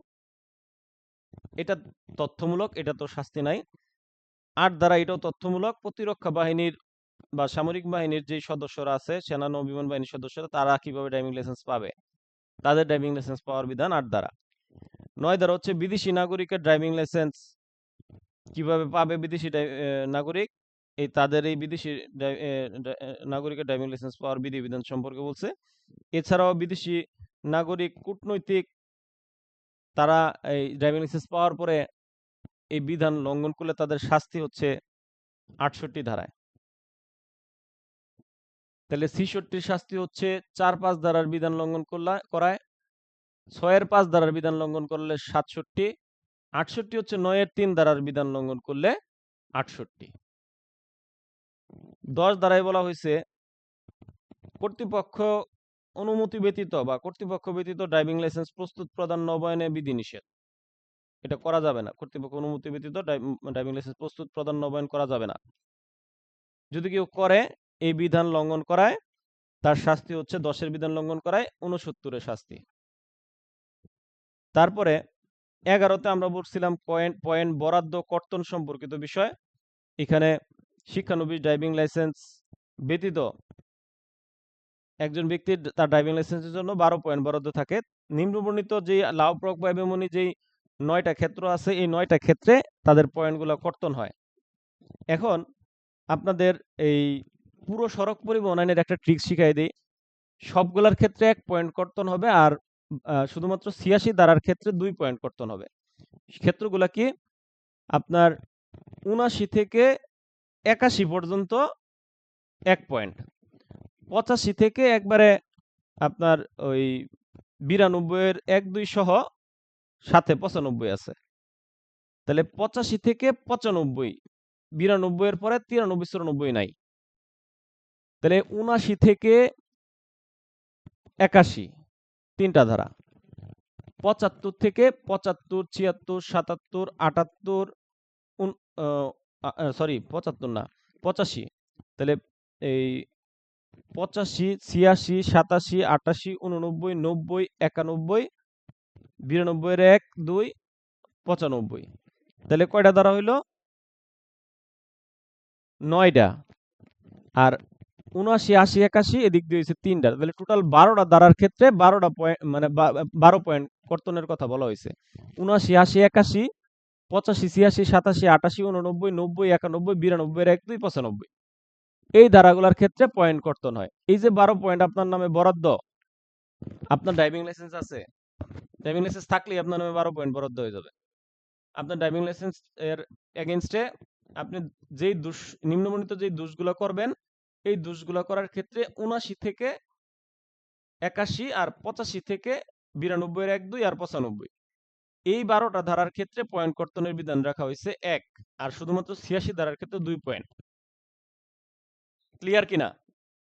এটা তথ্যমূলক, এটা তো শাস্তি নাই। ৮ ধারা এটাও তথ্যমূলক, প্রতিরক্ষা বাহিনীর বা সামরিক বাহিনীর যে সদস্যরা আছে, সেনা নৌ বিমান বাহিনীর সদস্যরা, তারা কিভাবে ড্রাইভিং লাইসেন্স পাবে, তাদের ড্রাইভিং লাইসেন্স পাওয়ার বিধান ৮ ধারা। ৯ ধারা হচ্ছে বিদেশি নাগরিকের ড্রাইভিং লাইসেন্স কিভাবে পাবে বিদেশি নাগরিক, তাদের এই বিদেশি নাগরিকের ড্রাইভিং লাইসেন্স পাওয়ার বিধিবিধান সম্পর্কে বলছে। এছাড়াও বিদেশি নাগরিক কূটনৈতিক, তারা এই ড্রাইভিং লাইসেন্স পাওয়ার পরে এই বিধান লঙ্ঘন করলে তাদের শাস্তি হচ্ছে ৬৮ ধারায়। তাহলে ৬৬ শাস্তি হচ্ছে ৪-৫ ধারার বিধান লঙ্ঘন করায়, ৬-৫ ধারার বিধান লঙ্ঘন করলে ৬৭, ৬৮ হচ্ছে ৯-৩ ধারার বিধান লঙ্ঘন করলে ৬৮। ১০ ধারায় বলা হয়েছে কর্তৃপক্ষ অনুমতি ব্যতীত বা কর্তৃপক্ষ ব্যতীত ড্রাইভিং লাইসেন্স প্রস্তুত প্রদান নবায়নে বিধিনিষেধ। এটা করা যাবে না, কর্তৃপক্ষ অনুমতি ব্যতীত ড্রাইভিং লাইসেন্স প্রস্তুত প্রদান নবায়ন করা যাবে না। যদি কেউ করে, এই বিধান লঙ্ঘন করায়, তার শাস্তি হচ্ছে ১০-এর বিধান লঙ্ঘন করায় ৬৯-এর শাস্তি। তারপরে ১১তে আমরা বলছিলাম পয়েন্ট বরাদ্দ কর্তন সম্পর্কিত বিষয়। এখানে শিক্ষানবিশ ড্রাইভিং লাইসেন্স ব্যতীত একজন ব্যক্তির তার ড্রাইভিং লাইসেন্সের জন্য ১২ পয়েন্ট বরাদ্দ থাকে। নিম্নবর্ণিত যে লাভ প্রয়োগ বা এমনি যেই ৯টা ক্ষেত্র আছে, এই 9টা ক্ষেত্রে তাদের পয়েন্টগুলো কর্তন হয়। এখন আপনাদের এই পুরো সড়ক পরিবহন আইনের একটা ট্রিক শিখাই দিই। সবগুলার ক্ষেত্রে ১ পয়েন্ট কর্তন হবে, আর শুধুমাত্র ৮৬ ধারার ক্ষেত্রে ২ পয়েন্ট কর্তন হবে। ক্ষেত্রগুলা কি? আপনার ৭৯ থেকে ৮১ পর্যন্ত ১ পয়েন্ট, ৮৫ থেকে একবারে আপনার ওই ৯২-এর ১-২ সহ সাথে ৯৫ আছে। তাহলে ৮৫ থেকে ৯৫, ৯২-এর পরে ৯৩-৯৪ নাই। তাহলে ৭৯ থেকে ৮১ তিনটা ধারা, ৭৫ থেকে ৭৫, ৭৬, ৭৭, ৭৮, সরি ৭৫ না, ৮৫। তাহলে এই ৮৫, ৮৬, ৮৭, ৮৮, ৮৯, ৯০, ৯১, ৯২-এর ১, ২, ৯৫। তাহলে কয়টা ধারা হইল? ৯টা। আর ৭৯, ৮০, ৮১ এদিক দিয়ে হয়েছে ৩টা। তাহলে টোটাল ১২টা ধারার ক্ষেত্রে ১২টা পয়েন্ট, মানে ১২ পয়েন্ট কর্তনের কথা বলা হয়েছে। ৭৯, ৮০, ৮১, ৮৫, ৮৬, ৮৭, ৮৮, ৮৯, ৯০, ৯১, ৯২-এর ১, ২, ৯৫। এই ধারাগুলোর ক্ষেত্রে পয়েন্ট কর্তন হয়। এই যে ১২ পয়েন্ট আপনার নামে বরাদ্দ, আপনার ড্রাইভিং লাইসেন্স আছে, ড্রাইভিং লাইসেন্স থাকলেই আপনার নামে ১২ পয়েন্ট বরাদ্দ হয়ে যাবে। আপনার ড্রাইভিং লাইসেন্স এর এগেইনস্টে আপনি যেই নিম্নবর্ণিত যেই দোষগুলো করবেন, এই দোষগুলো করার ক্ষেত্রে ৭৯ থেকে ৮১ আর ৮৫ থেকে ৯২-এর ১, ২ আর ৯৫, এই ১২টা ধারার ক্ষেত্রে পয়েন্ট কর্তনের বিধান রাখা হয়েছে ১, আর শুধুমাত্র ৮৬ ধারার ক্ষেত্রে ২ পয়েন্ট। ক্লিয়ার কিনা?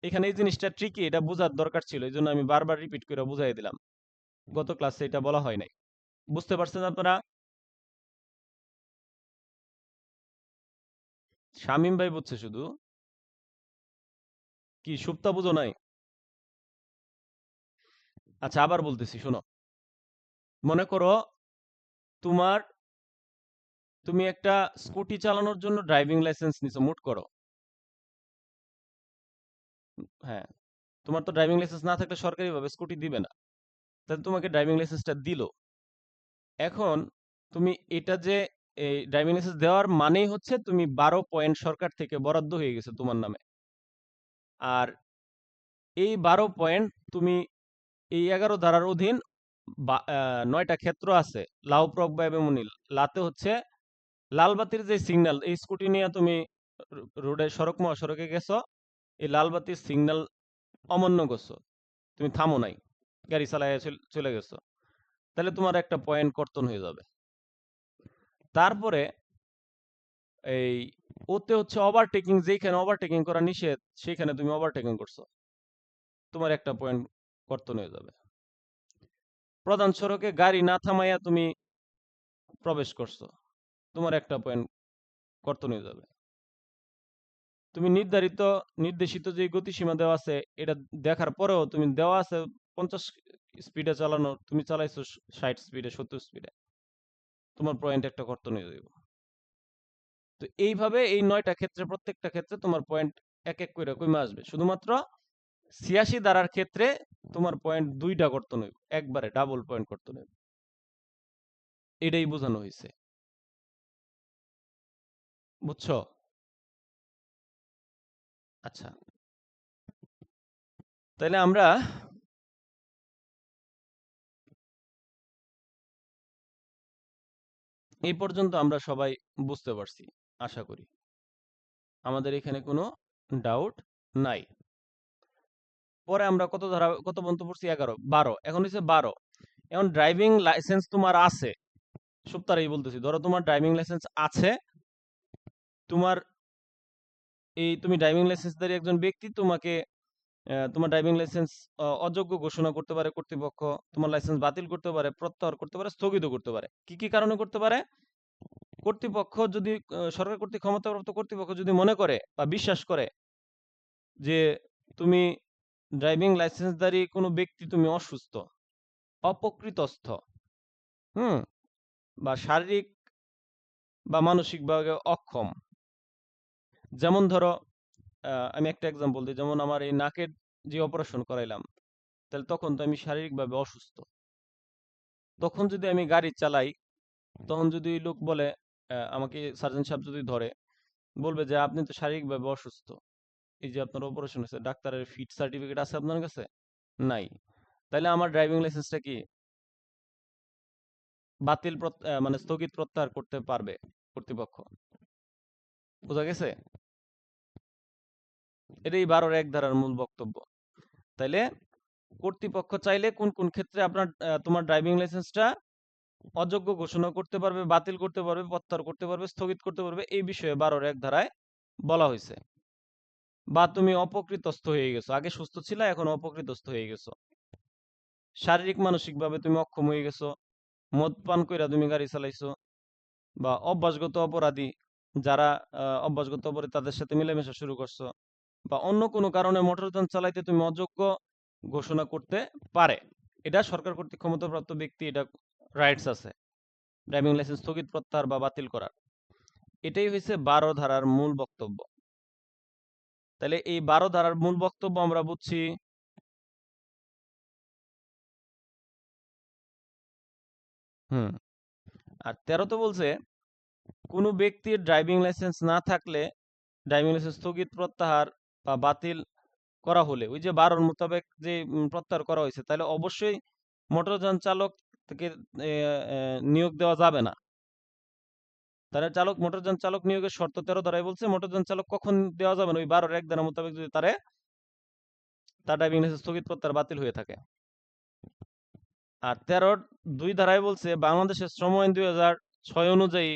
এখানে এই জিনিসটা ট্রিকি, এটা বোঝার দরকার ছিল, এই জন্য আমি বারবার রিপিট করে বুঝাই দিলাম। গত ক্লাসে এটা বলা হয় নাই। বুঝতে পারছেন আপনারা? শামীম ভাই বুঝছে শুধু, কি সুপ্তা বুঝো নাই? আচ্ছা, আবার বলতেছি, শোনো। মনে করো তুমি একটা স্কুটি চালানোর জন্য ড্রাইভিং লাইসেন্স নিছো, মুট করো। হ্যাঁ, তোমার তো ড্রাইভিং লাইসেন্স না থাকলে সরকারিভাবে স্কুটি দিবে না। তাহলে তোমাকে ড্রাইভিং লাইসেন্সটা দিল। এখন তুমি এটা যে এই ড্রাইভিং লাইসেন্স দেওয়ার মানেই হচ্ছে তুমি ১২ পয়েন্ট সরকার থেকে বরাদ্দ হয়ে গেছে তোমার নামে। আর এই ১২ পয়েন্ট তুমি এই ১১ ধারার অধীন ৯টা ক্ষেত্র আছে, লাউ প্রয়োগ বা এমনি। লাতে হচ্ছে লালবাতির যে সিগন্যাল, এই স্কুটি নিয়ে তুমি রোডে সড়ক মহাসড়কে গেছো, এই লালবাতির সিগন্যাল অমান্য করছো, তুমি থামো নাই, গাড়ি চালায় চলে গেছো, তাহলে তোমার একটা পয়েন্ট কর্তন হয়ে যাবে। তারপরে এই ওতে হচ্ছে ওভারটেকিং, যেখানে ওভারটেকিং করা নিষেধ সেখানে তুমি ওভারটেকিং করছো, তোমার একটা পয়েন্ট কর্তন হয়ে যাবে। প্রধান সড়কে গাড়ি না থামাইয়া তুমি প্রবেশ করছো, তোমার একটা পয়েন্ট কর্তন হয়ে যাবে। তুমি নির্দেশিত যে গতিসীমা দেওয়া আছে এটা দেখার পরেও তুমি দেওয়া আছে 50 স্পিডে চালানো, তুমি চালাইছো 60 স্পিডে 70 স্পিডে, তোমার পয়েন্ট একটা কর্তন হয়ে যাবে। তো এইভাবে এই 9টা ক্ষেত্রে প্রত্যেকটা ক্ষেত্রে তোমার পয়েন্ট এক এক করে কমে আসবে। শুধুমাত্র 86 ধারার ক্ষেত্রে তোমার পয়েন্ট 2টা কর্তন হইব, একবারে ডাবল পয়েন্ট কর্তন হইব। এটাই বোঝানো হয়েছে, বুঝছো? আচ্ছা, তাহলে আমরা এই পর্যন্ত আমরা সবাই বুঝতে পারছি আশা করি, আমাদের এখানে কোনো ডাউট নাই। পরে আমরা কত পর্যন্ত পড়ছি? 11, 12, এখন হচ্ছে 12। এখন ড্রাইভিং লাইসেন্স তোমার আছে, সুপ্তারাই বলতেছি, ধরো তোমার ড্রাইভিং লাইসেন্স আছে, তোমার তুমি ড্রাইভিং লাইসেন্সধারী একজন ব্যক্তি, তোমাকে তোমার ড্রাইভিং লাইসেন্স অযোগ্য ঘোষণা করতে পারে কর্তৃপক্ষ, তোমার লাইসেন্স বাতিল করতে পারে, প্রত্যাহার করতে পারে, স্থগিত করতে পারে। কি কি কারণে করতে পারে? কর্তৃপক্ষ যদি সরকার কর্তৃক ক্ষমতাপ্রাপ্ত কর্তৃপক্ষ যদি মনে করে বা বিশ্বাস করে যে তুমি ড্রাইভিং লাইসেন্সধারী কোনো ব্যক্তি, তুমি অসুস্থ, অপকৃতস্থ, হুম, বা শারীরিক বা মানসিকভাবে অক্ষম। যেমন ধরো আমি একটা এক্সাম্পল দিই, যেমন আমার এই নাকের যে অপারেশন করাইলাম, তাহলে তখন তো আমি শারীরিকভাবে অসুস্থ। তখন যদি আমি গাড়ি চালাই, তখন যদি লোক বলে, আমাকে সার্জন সাহেব যদি ধরে, বলবে যে আপনি তো শারীরিকভাবে অসুস্থ, এই যে আপনার অপারেশন হয়েছে, ডাক্তারের ফিট সার্টিফিকেট আছে আপনার কাছে? নাই। তাহলে আমার ড্রাইভিং লাইসেন্সটা কি মানে স্থগিত প্রত্যাহার করতে পারবে কর্তৃপক্ষ। বোঝা গেছে? এটাই 12-1 ধারার মূল বক্তব্য। তাইলে কর্তৃপক্ষ চাইলে কোন কোন ক্ষেত্রে তোমার ড্রাইভিং লাইসেন্সটা অযোগ্য ঘোষণা করতে পারবে, বাতিল করতে পারবে, প্রত্যাহার করতে পারবে, স্থগিত করতে পারবে, এই বিষয়ে 12-1 ধারায় বলা হয়েছে। বা তুমি অপকৃতস্থ হয়ে গেছো, আগে সুস্থ ছিলা, এখন অপকৃতস্থ হয়ে গেছো, শারীরিক মানসিক ভাবে তুমি অক্ষম হয়ে গেছো, মদ পান কইরা তুমি গাড়ি চালাইছো, বা অভ্যাসগত অপরাধী যারা অভ্যাসগত অপরাধী তাদের সাথে মিলেমিশা শুরু করছো, বা অন্য কোনো কারণে মোটরযান চালাইতে তুমি অযোগ্য ঘোষণা করতে পারে। এটা সরকার কর্তৃক ক্ষমতাপ্রাপ্ত ব্যক্তি, এটা রাইটস আছে ড্রাইভিং লাইসেন্স স্থগিত, প্রত্যাহার বা বাতিল করার। এটাই হয়েছে 12 ধারার মূল বক্তব্য। তাহলে এই 12 ধারার মূল বক্তব্য আমরা বুঝছি। হুম। আর 13 তো বলছে কোনো ব্যক্তির ড্রাইভিং লাইসেন্স না থাকলে ড্রাইভিং লাইসেন্স স্থগিত, প্রত্যাহার বা বাতিল করা হলে, ওই যে 12 মোতাবেক যে প্রত্যাহার করা হয়েছে, তাহলে অবশ্যই মোটরযান চালক থেকে নিয়োগ দেওয়া যাবে না। তাহলে মোটরযান চালক নিয়োগের শর্ত 13 ধারায় বলছে মোটরযান চালক কখন দেওয়া যাবে না? ওই 12-1 ধারা মোতাবেক যদি তার ড্রাইভিং লাইসেন্স স্থগিত, প্রত্যাহার, বাতিল হয়ে থাকে। আর 13-2 ধারায় বলছে বাংলাদেশের শ্রম আইন 2006 অনুযায়ী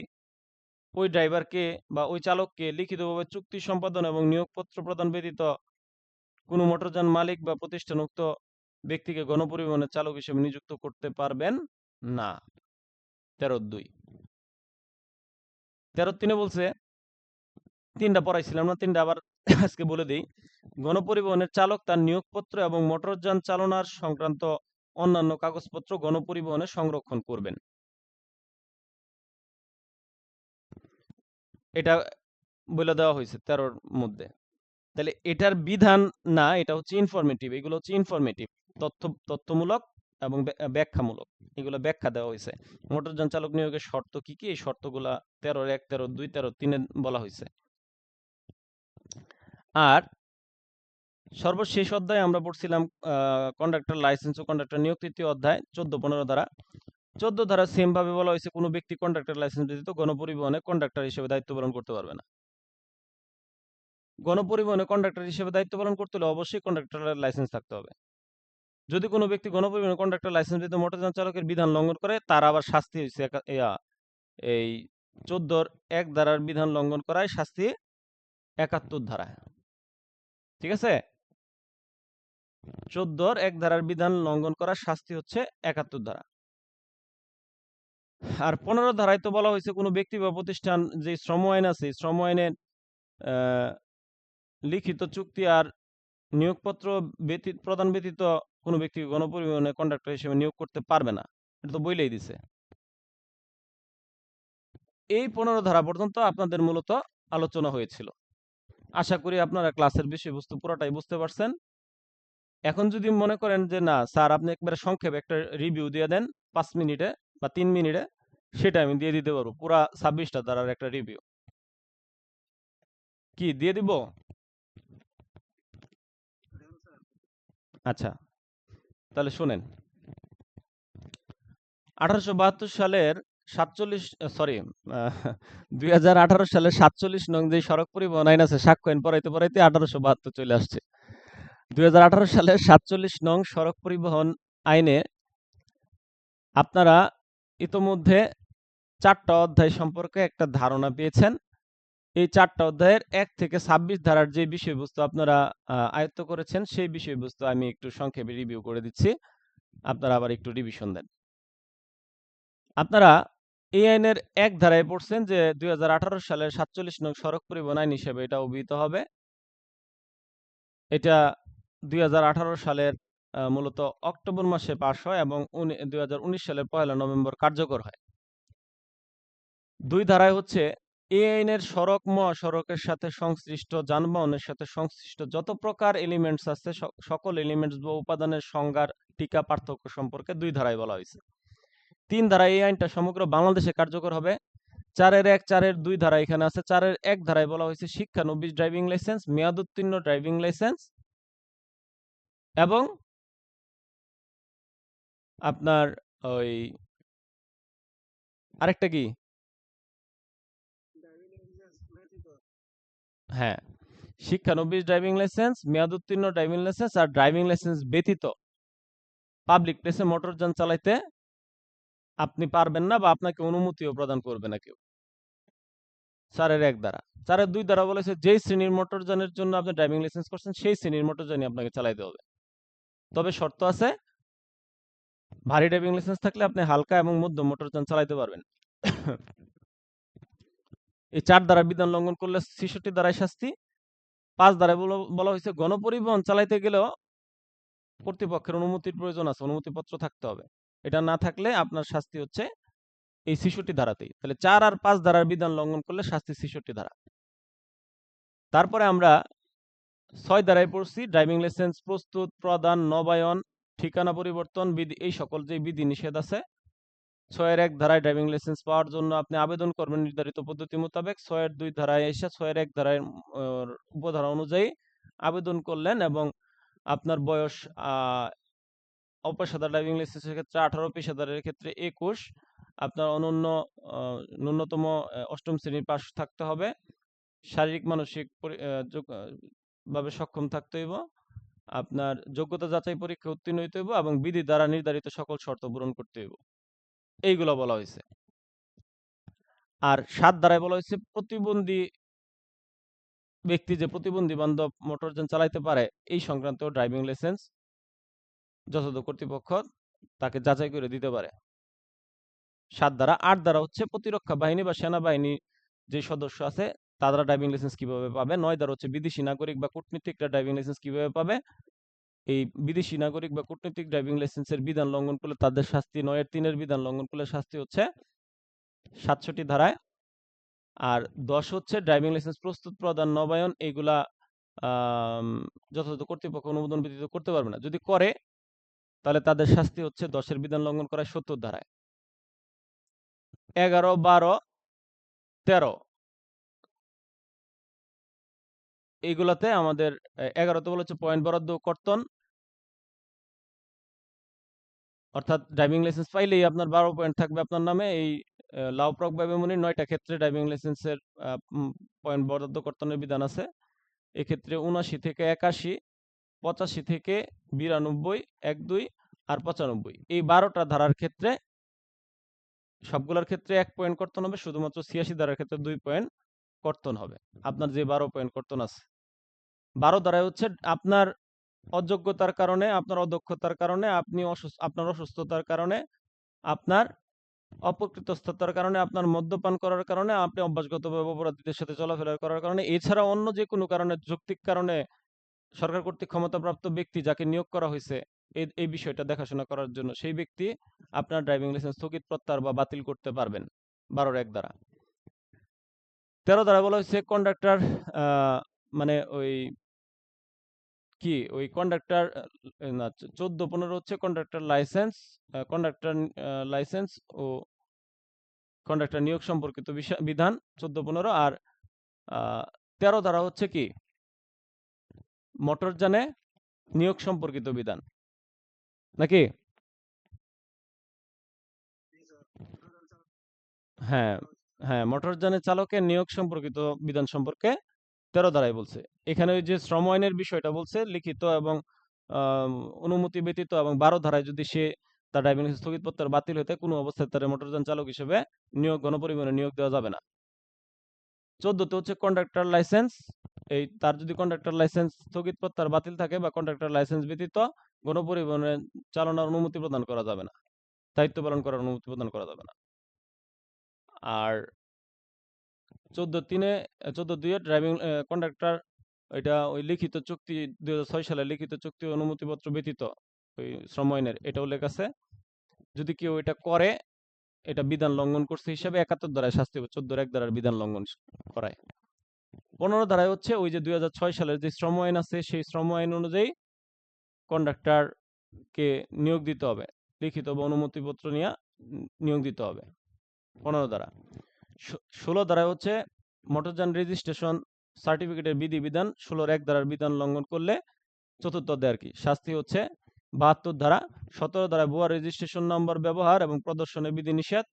ওই ড্রাইভারকে বা ওই চালককে লিখিতভাবে চুক্তি সম্পাদন এবং নিয়োগপত্র প্রদান ব্যতীত কোনো মোটরযান মালিক বা প্রতিষ্ঠান উক্ত ব্যক্তিকে গণপরিবহনের চালক হিসেবে নিযুক্ত করতে পারবেন না। 13-2। 13-3 বলছে, 3টা পড়াইছিলাম না, 3টা আবার আজকে বলে দিই। গণপরিবহনের চালক তার নিয়োগপত্র এবং মোটরযান চালনার সংক্রান্ত অন্যান্য কাগজপত্র গণপরিবহনে সংরক্ষণ করবেন। এটা বলে দেওয়া হয়েছে 13-র মধ্যে। তাহলে এটার বিধান না, এটা হচ্ছে ইনফরমেটিভ, এগুলো হচ্ছে ইনফরমেটিভ, তথ্যমূলক এবং ব্যাখ্যামূলক, এগুলো ব্যাখ্যা দেওয়া হয়েছে। মোটরযান চালক নিয়োগের শর্ত কি কি, এই শর্তগুলা 13-1, 13-2, 13-3 বলা হয়েছে। আর সর্বশেষ অধ্যায়ে আমরা পড়ছিলাম কন্ডাক্টর লাইসেন্স ও কন্ডাক্টর নিয়োগ, 3য় অধ্যায় 14-15 ধারা। 14 ধারা সেম ভাবে বলা হয়েছে কোনো ব্যক্তি কন্ডাক্টর লাইসেন্স ব্যতীত গণপরিবহনে কন্ডাক্টর হিসেবে দায়িত্ব পালন করতে পারবে না। গণপরিবহনে কন্ডাক্টর হিসেবে দায়িত্ব পালন করতে হলে অবশ্যই কন্ডাক্টরের লাইসেন্স থাকতে হবে। যদি কোনো ব্যক্তি গণপরিবহনে কন্ডাক্টর লাইসেন্স ব্যতীত মোটরযান চালকের বিধান লঙ্ঘন করে, তার আবার শাস্তি হয়েছে এই 14-1 ধারার বিধান লঙ্ঘন করায় শাস্তি 71 ধারায়। ঠিক আছে? 14-1 ধারার বিধান লঙ্ঘন করার শাস্তি হচ্ছে 71 ধারা। আর 15 ধারায় তো বলা হয়েছে কোনো ব্যক্তি বা প্রতিষ্ঠান যে শ্রম আইন আছে, শ্রম আইনের লিখিত চুক্তি আর নিয়োগপত্র প্রদান ব্যতীত কোনো ব্যক্তিকে গণপরিবহনে কন্ডাক্টর হিসেবে নিয়োগ করতে পারবে না, এটা তো বইলেই দিছে। এই 15 ধারা পর্যন্ত আপনাদের মূলত আলোচনা হয়েছিল। আশা করি আপনারা ক্লাসের বিষয়বস্তু পুরোটাই বুঝতে পারছেন। এখন যদি মনে করেন যে না স্যার আপনি একবারে সংক্ষেপে একটা রিভিউ দিয়ে দেন 5 মিনিটে বা 3 মিনিটে, সেটা আমি দিয়ে দিতে পারবো, পুরা 26টা ধারার একটা রিভিউ। কি দিয়ে দিব? আচ্ছা, তাহলে শুনেন। 1872 সালের 2018 সালের 47 নং যে সড়ক পরিবহন আইন আছে, সাক্ষ্য আইন পড়াইতে পড়াইতে 1872 চলে আসছে। 2018 সালের 47 নং সড়ক পরিবহন আইনে আপনারা ইতোমধ্যে 4টা অধ্যায় সম্পর্কে একটা ধারণা পেয়েছেন। এই 4টা অধ্যায়ের 1 থেকে 26 ধারার যে বিষয়বস্তু আপনারা আয়ত্ত করেছেন, সেই বিষয়বস্তু আমি একটু সংক্ষেপে রিভিউ করে দিচ্ছি, আপনারা আবার একটু রিভিশন দেন। আপনারা এই আইনের 1 ধারায় পড়ছেন যে 2018 সালের 47 নং সড়ক পরিবহন আইন হিসেবে এটা অভিহিত হবে। এটা 2018 সালের মূলত অক্টোবর মাসে পাশ হয় এবং 2019 সালের 1 নভেম্বর কার্যকর হয়। 2 ধারায় হচ্ছে এই আইনের সড়ক মহাসড়কের সাথে সংশ্লিষ্ট যানবাহনের সাথে সংশ্লিষ্ট যত প্রকার এলিমেন্টস আছে সকল এলিমেন্টস বা উপাদানের সংজ্ঞার টিকা পার্থক্য সম্পর্কে 2 ধারায় বলা হয়েছে। 3 ধারায় এই আইনটা সমগ্র বাংলাদেশে কার্যকর হবে। 4-1, 4-2 ধারা এখানে আছে। 4-1 ধারায় বলা হয়েছে শিক্ষানবিশ ড্রাইভিং লাইসেন্স, মেয়াদোত্তীর্ণ ড্রাইভিং লাইসেন্স এবং আপনার ওই আরেকটা কি, হ্যাঁ, শিক্ষানবিশ ড্রাইভিং লাইসেন্স, মেয়াদোত্তীর্ণ ড্রাইভিং লাইসেন্স আর ড্রাইভিং লাইসেন্স ব্যতীত পাবলিক প্লেসে মোটরযান চালাইতে আপনি পারবেন না বা আপনাকে অনুমতিও প্রদান করবে না কেউ। 4-1 ধারা। 4-2 ধারা বলেছে যেই শ্রেণীর মোটরযানের জন্য আপনি ড্রাইভিং লাইসেন্স করছেন সেই শ্রেণীর মোটরযানই আপনাকে চালাইতে হবে। তবে শর্ত আছে, ভারী ড্রাইভিং লাইসেন্স থাকলে আপনি হালকা এবং মধ্যম মোটরযান চালাইতে পারবেন। এই 4 ধারার বিধান লঙ্ঘন করলে 66 ধারায় শাস্তি। 5 ধারায় বলা হয়েছে গণপরিবহন চালাইতে গেলেও কর্তৃপক্ষের অনুমতির প্রয়োজন আছে, অনুমতিপত্র থাকতে হবে। এটা না থাকলে আপনার শাস্তি হচ্ছে এই 66 ধারাতেই। তাহলে 4 আর 5 ধারার বিধান লঙ্ঘন করলে শাস্তি 66 ধারা। তারপরে আমরা 6 ধারায় পড়ছি ড্রাইভিং লাইসেন্স প্রস্তুত, প্রদান, নবায়ন, ঠিকানা পরিবর্তন বিধি, এই সকল যে বিধি নিষেধ আছে। 6-1 ধারায় ড্রাইভিং লাইসেন্স পাওয়ার জন্য আপনি আবেদন করবেন নির্ধারিত পদ্ধতি মোতাবেক। 6-2 ধারায় এসে 6-1 ধারায় উপধারা অনুযায়ী আবেদন করলেন এবং আপনার বয়স অপেশাদার ড্রাইভিং লাইসেন্সের ক্ষেত্রে 18, পেশাদারের ক্ষেত্রে 21, আপনার অনন্য ন্যূনতম 8ম শ্রেণীর পাস থাকতে হবে, শারীরিক মানসিক ভাবে সক্ষম থাকতে হইব, আপনার যোগ্যতা যাচাই পরীক্ষা উত্তীর্ণ হইতে হইব এবং বিধি দ্বারা নির্ধারিত সকল শর্ত পূরণ করতে হইব। এইগুলো বলা হয়েছে। আর 7 ধারায় বলা হয়েছে প্রতিবন্ধী ব্যক্তি যে প্রতিবন্ধী বান্ধব মোটরযান চালাইতে পারে এই সংক্রান্ত ড্রাইভিং লাইসেন্স যথাযথ কর্তৃপক্ষ তাকে যাচাই করে দিতে পারে। 7 ধারা। 8 ধারা হচ্ছে প্রতিরক্ষা বাহিনী বা সেনাবাহিনী যে সদস্য আছে তারা ড্রাইভিং লাইসেন্স কিভাবে পাবে। 9 ধারা হচ্ছে বিদেশি নাগরিক বা কূটনীতিকরা ড্রাইভিং লাইসেন্স কিভাবে পাবে। এই বিদেশি নাগরিক বা কূটনীতিক ড্রাইভিং লাইসেন্সের বিধান লঙ্ঘন করলে তাদের শাস্তি 9-3 বিধান লঙ্ঘন করলে শাস্তি হচ্ছে 67 ধারায়। আর 10 হচ্ছে ড্রাইভিং লাইসেন্স প্রস্তুত, প্রদান, নবায়ন, এইগুলা যথাযথ কর্তৃপক্ষ অনুমোদন ব্যতীত করতে পারবে না। যদি করে তাহলে তাদের শাস্তি হচ্ছে 10 বিধান লঙ্ঘন করায় 70 ধারায়। 11, 12, 13 এইগুলাতে আমাদের 11তে বলা হচ্ছে পয়েন্ট বরাদ্দ কর্তন, অর্থাৎ ড্রাইভিং লাইসেন্স পাইলেই আপনার 12 পয়েন্ট থাকবে আপনার নামে। এই লাউ প্রক বা বেমনির 9টা ক্ষেত্রে ড্রাইভিং লাইসেন্সের পয়েন্ট বরাদ্দ কর্তনের বিধান আছে। এক্ষেত্রে 79 থেকে 81, 85 থেকে 92, 12 আর 95, এই 12টা ধারার ক্ষেত্রে সবগুলোর ক্ষেত্রে 1 পয়েন্ট কর্তন হবে, শুধুমাত্র 86 ধারার ক্ষেত্রে 2 পয়েন্ট কর্তন হবে আপনার যে 12 পয়েন্ট কর্তন আছে। 12 ধারায় হচ্ছে আপনার অযোগ্যতার কারণে, আপনার অদক্ষতার কারণে, আপনার অসুস্থতার কারণে আপনার অপকৃতস্থতার কারণে, আপনার মদ্যপান করার কারণে, আপনি অভ্যাসগতভাবে অপরাধীদের সাথে চলাফেরা করার কারণে, এছাড়া অন্য যে কোনো কারণে, যৌক্তিক কারণে সরকার কর্তৃক ক্ষমতাপ্রাপ্ত ব্যক্তি যাকে নিয়োগ করা হয়েছে এই বিষয়টা দেখাশোনা করার জন্য, সেই ব্যক্তি আপনার ড্রাইভিং লাইসেন্স স্থগিত, প্রত্যাহার বা বাতিল করতে পারবেন 12-1 দ্বারা। 13 দ্বারা বলা হয়েছে কন্ডাক্টর, মানে ওই কন্ডাক্টর, না, 14-15 হচ্ছে কন্ডাক্টর লাইসেন্স, কন্ডাক্টর লাইসেন্স ও কন্ডাক্টর নিয়োগ সম্পর্কিত বিধান 14-15। আর 13 দ্বারা হচ্ছে কি মোটরযানে নিয়োগ সম্পর্কিত বিধান, নাকি? হ্যাঁ, হ্যাঁ, মোটরযানের চালকের নিয়োগ সম্পর্কিত বিধান সম্পর্কে 13 ধারায় বলছে। এখানে ওই যে শ্রম আইনের বিষয়টা বলছে, লিখিত এবং আম, অনুমতি ব্যতীত, এবং 12 ধারায় যদি সে তার ড্রাইভিং লাইসেন্স স্থগিত প্রত্যাহার বাতিল হতে কোনো অবস্থায় তার মোটরযান চালক হিসেবে গণপরিবহনে নিয়োগ দেওয়া যাবে না। 14তে হচ্ছে কন্ডাক্টর লাইসেন্স, তার যদি কন্ডাক্টর লাইসেন্স স্থগিত প্রত্যাহার বাতিল থাকে বা কন্ডাক্টর লাইসেন্স ব্যতীত গণপরিবহনে চালানোর অনুমতি প্রদান করা যাবে না, দায়িত্ব পালন করার অনুমতি প্রদান করা যাবে না। আর 14-3-এ 14-2-এ ড্রাইভিং কন্ডাক্টর, এটা ওই লিখিত চুক্তি, 2006 সালে লিখিত চুক্তি ও অনুমতিপত্র ব্যতীত ওই শ্রম আইনের এটা উল্লেখ আছে, যদি কেউ এটা করে, এটা বিধান লঙ্ঘন করছে হিসাবে 71 ধারায় শাস্তি হবে, 14-1 ধারার বিধান লঙ্ঘন করায়। 15 ধারায় হচ্ছে ওই যে 2006 সালের যে শ্রম আইন আছে, সেই শ্রম আইন অনুযায়ী কন্ডাক্টরকে নিয়োগ দিতে হবে, লিখিত বা অনুমতিপত্র নিয়ে নিয়োগ দিতে হবে। 15 ধারা। 16 ধারায় হচ্ছে মোটরযান রেজিস্ট্রেশন সার্টিফিকেটের বিধিবিধান 16-1 ধারার বিধান লঙ্ঘন করলে, চতুর্থ অধ্যায় আর কি, শাস্তি হচ্ছে 72 ধারা। 17 ধারায় ভুয়া রেজিস্ট্রেশন নম্বর ব্যবহার এবং প্রদর্শনের বিধিনিষেধ,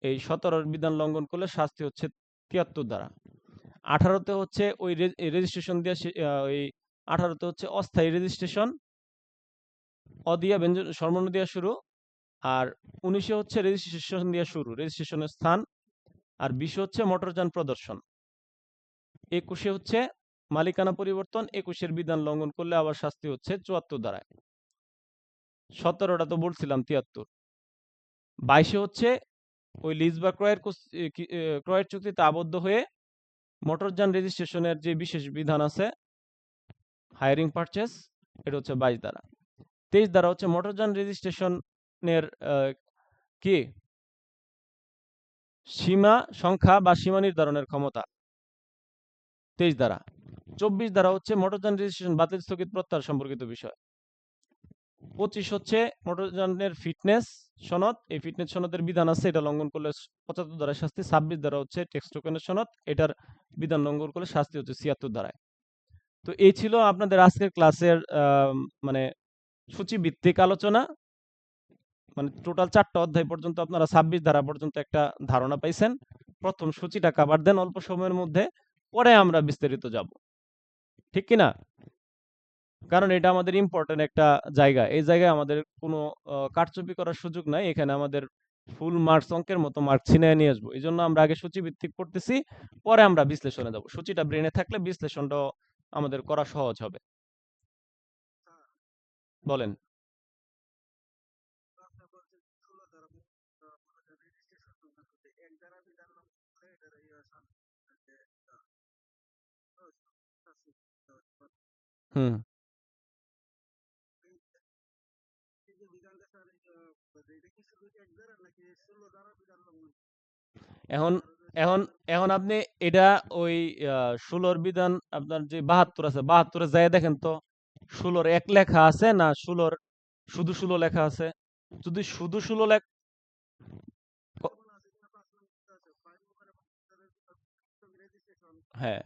এই 17-র বিধান লঙ্ঘন করলে শাস্তি হচ্ছে 73 ধারা। 18-তে হচ্ছে ওই রেজিস্ট্রেশন দিয়ে ওই 18-তে হচ্ছে অস্থায়ী রেজিস্ট্রেশন, অদিয়া ব্যঞ্জন স্বরবর্ণ দিয়ে শুরু। আর 19-এ হচ্ছে রেজিস্ট্রেশন দিয়ে শুরু, রেজিস্ট্রেশনের স্থান। আর 20-এ হচ্ছে মোটরযান প্রদর্শন। 21-এ হচ্ছে মালিকানা পরিবর্তন, 21-এর বিধান লঙ্ঘন করলে আবার শাস্তি হচ্ছে 74 ধারায়। 17টা তো বলছিলাম 73। 22-এ হচ্ছে ওই লিজ বা ক্রয়ের চুক্তিতে আবদ্ধ হয়ে মোটরযান রেজিস্ট্রেশনের যে বিশেষ বিধান আছে, হায়ারিং পারচেস, এটা হচ্ছে 22 ধারা। 23 ধারা হচ্ছে মোটরযান রেজিস্ট্রেশনের কি সীমা সংখ্যা বা সীমা নির্ধারণের ক্ষমতা, 23 ধারা। 24 ধারা হচ্ছে মোটরযান রেজিস্ট্রেশন বাতিল, স্থগিত, প্রত্যাহার সম্পর্কিত বিষয়। 25 হচ্ছে মোটরযানের ফিটনেস সনদ, এই ফিটনেস সনদের বিধান আছে, এটা লঙ্ঘন করলে 75 ধারায় শাস্তি। 26 ধারা হচ্ছে টেক্সট টোকেনের সনদ, এটার বিধান লঙ্ঘন করলে শাস্তি হচ্ছে 76 ধারায়। তো এই ছিল আপনাদের আজকের ক্লাসের মানে সূচিভিত্তিক আলোচনা। মানে টোটাল 4টা অধ্যায় পর্যন্ত আপনারা 26 ধারা পর্যন্ত একটা ধারণা পাইছেন। প্রথম সূচিটা কাভার দেন অল্প সময়ের মধ্যে, পরে আমরা বিস্তারিত যাব, ঠিক কিনা? কারণ এটা আমাদের ইম্পর্টেন্ট একটা জায়গা, এই জায়গায় আমাদের কোনো কারচুপি করার সুযোগ নাই, এখানে আমাদের ফুল মার্কস, অঙ্কের মতো মার্ক ছিনিয়ে নিয়ে আসবো। এই জন্য আমরা আগে সূচি ভিত্তিক পড়তেছি, পরে আমরা বিশ্লেষণে যাব। সূচিটা ব্রেনে থাকলে বিশ্লেষণটাও আমাদের করা সহজ হবে। বলেন। হুম। এখন এখন এখন আপনি এটা ওই 16-র বিধান, আপনার যে 72 আছে, 72-এ যাই দেখেন তো 16-র 1 লেখা আছে না 16-র শুধু 16 লেখা আছে? যদি শুধু 16 লেখা, হ্যাঁ,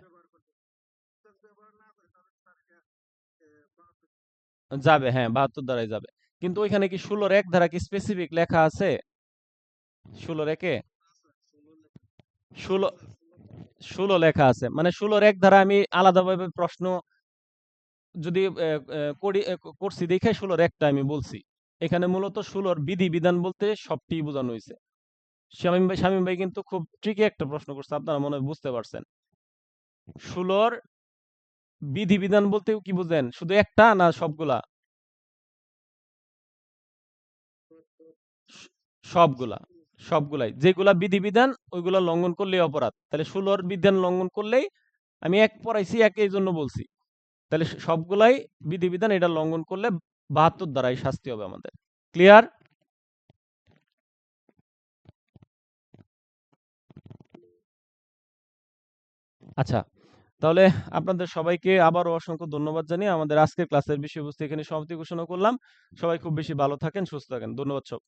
যাবে, হ্যাঁ, 72 ধারায় যাবে। কিন্তু ওইখানে কি 16-র 1 ধারা কি স্পেসিফিক লেখা আছে? 16-র 1-এ 16 16 লেখা আছে, মানে 16-র 1 ধারা আমি আলাদাভাবে প্রশ্ন যদি করছি দেখে 16-র 1টা আমি বলছি। এখানে মূলত 16-র বিধি বিধান বলতে সবটি বোঝানো হয়েছে। শামীম ভাই কিন্তু খুব ট্রিকি একটা প্রশ্ন করছে, আপনারা মনে হয় বুঝতে পারছেন। 16-র বিধি বিধান বলতে কি বুঝেন? শুধু একটা না সবগুলা? সবগুলা। সবগুলাই যেগুলা বিধিবিধান ওইগুলা লঙ্ঘন করলেই অপরাধ। তাহলে 16 বিধান লঙ্ঘন করলেই আমি এক পড়াইছি এক এই জন্য বলছি। তাহলে সবগুলাই বিধিবিধান এটা লঙ্ঘন করলে 72 দ্বারাই শাস্তি হবে আমাদের। ক্লিয়ার? আচ্ছা, তাহলে আপনাদের সবাইকে আবারও অসংখ্য ধন্যবাদ জানিয়ে আমাদের আজকের ক্লাসের বিষয়বস্তু এখানে সমাপ্তি ঘোষণা করলাম। সবাই খুব বেশি ভালো থাকেন, সুস্থ থাকেন। ধন্যবাদ সব।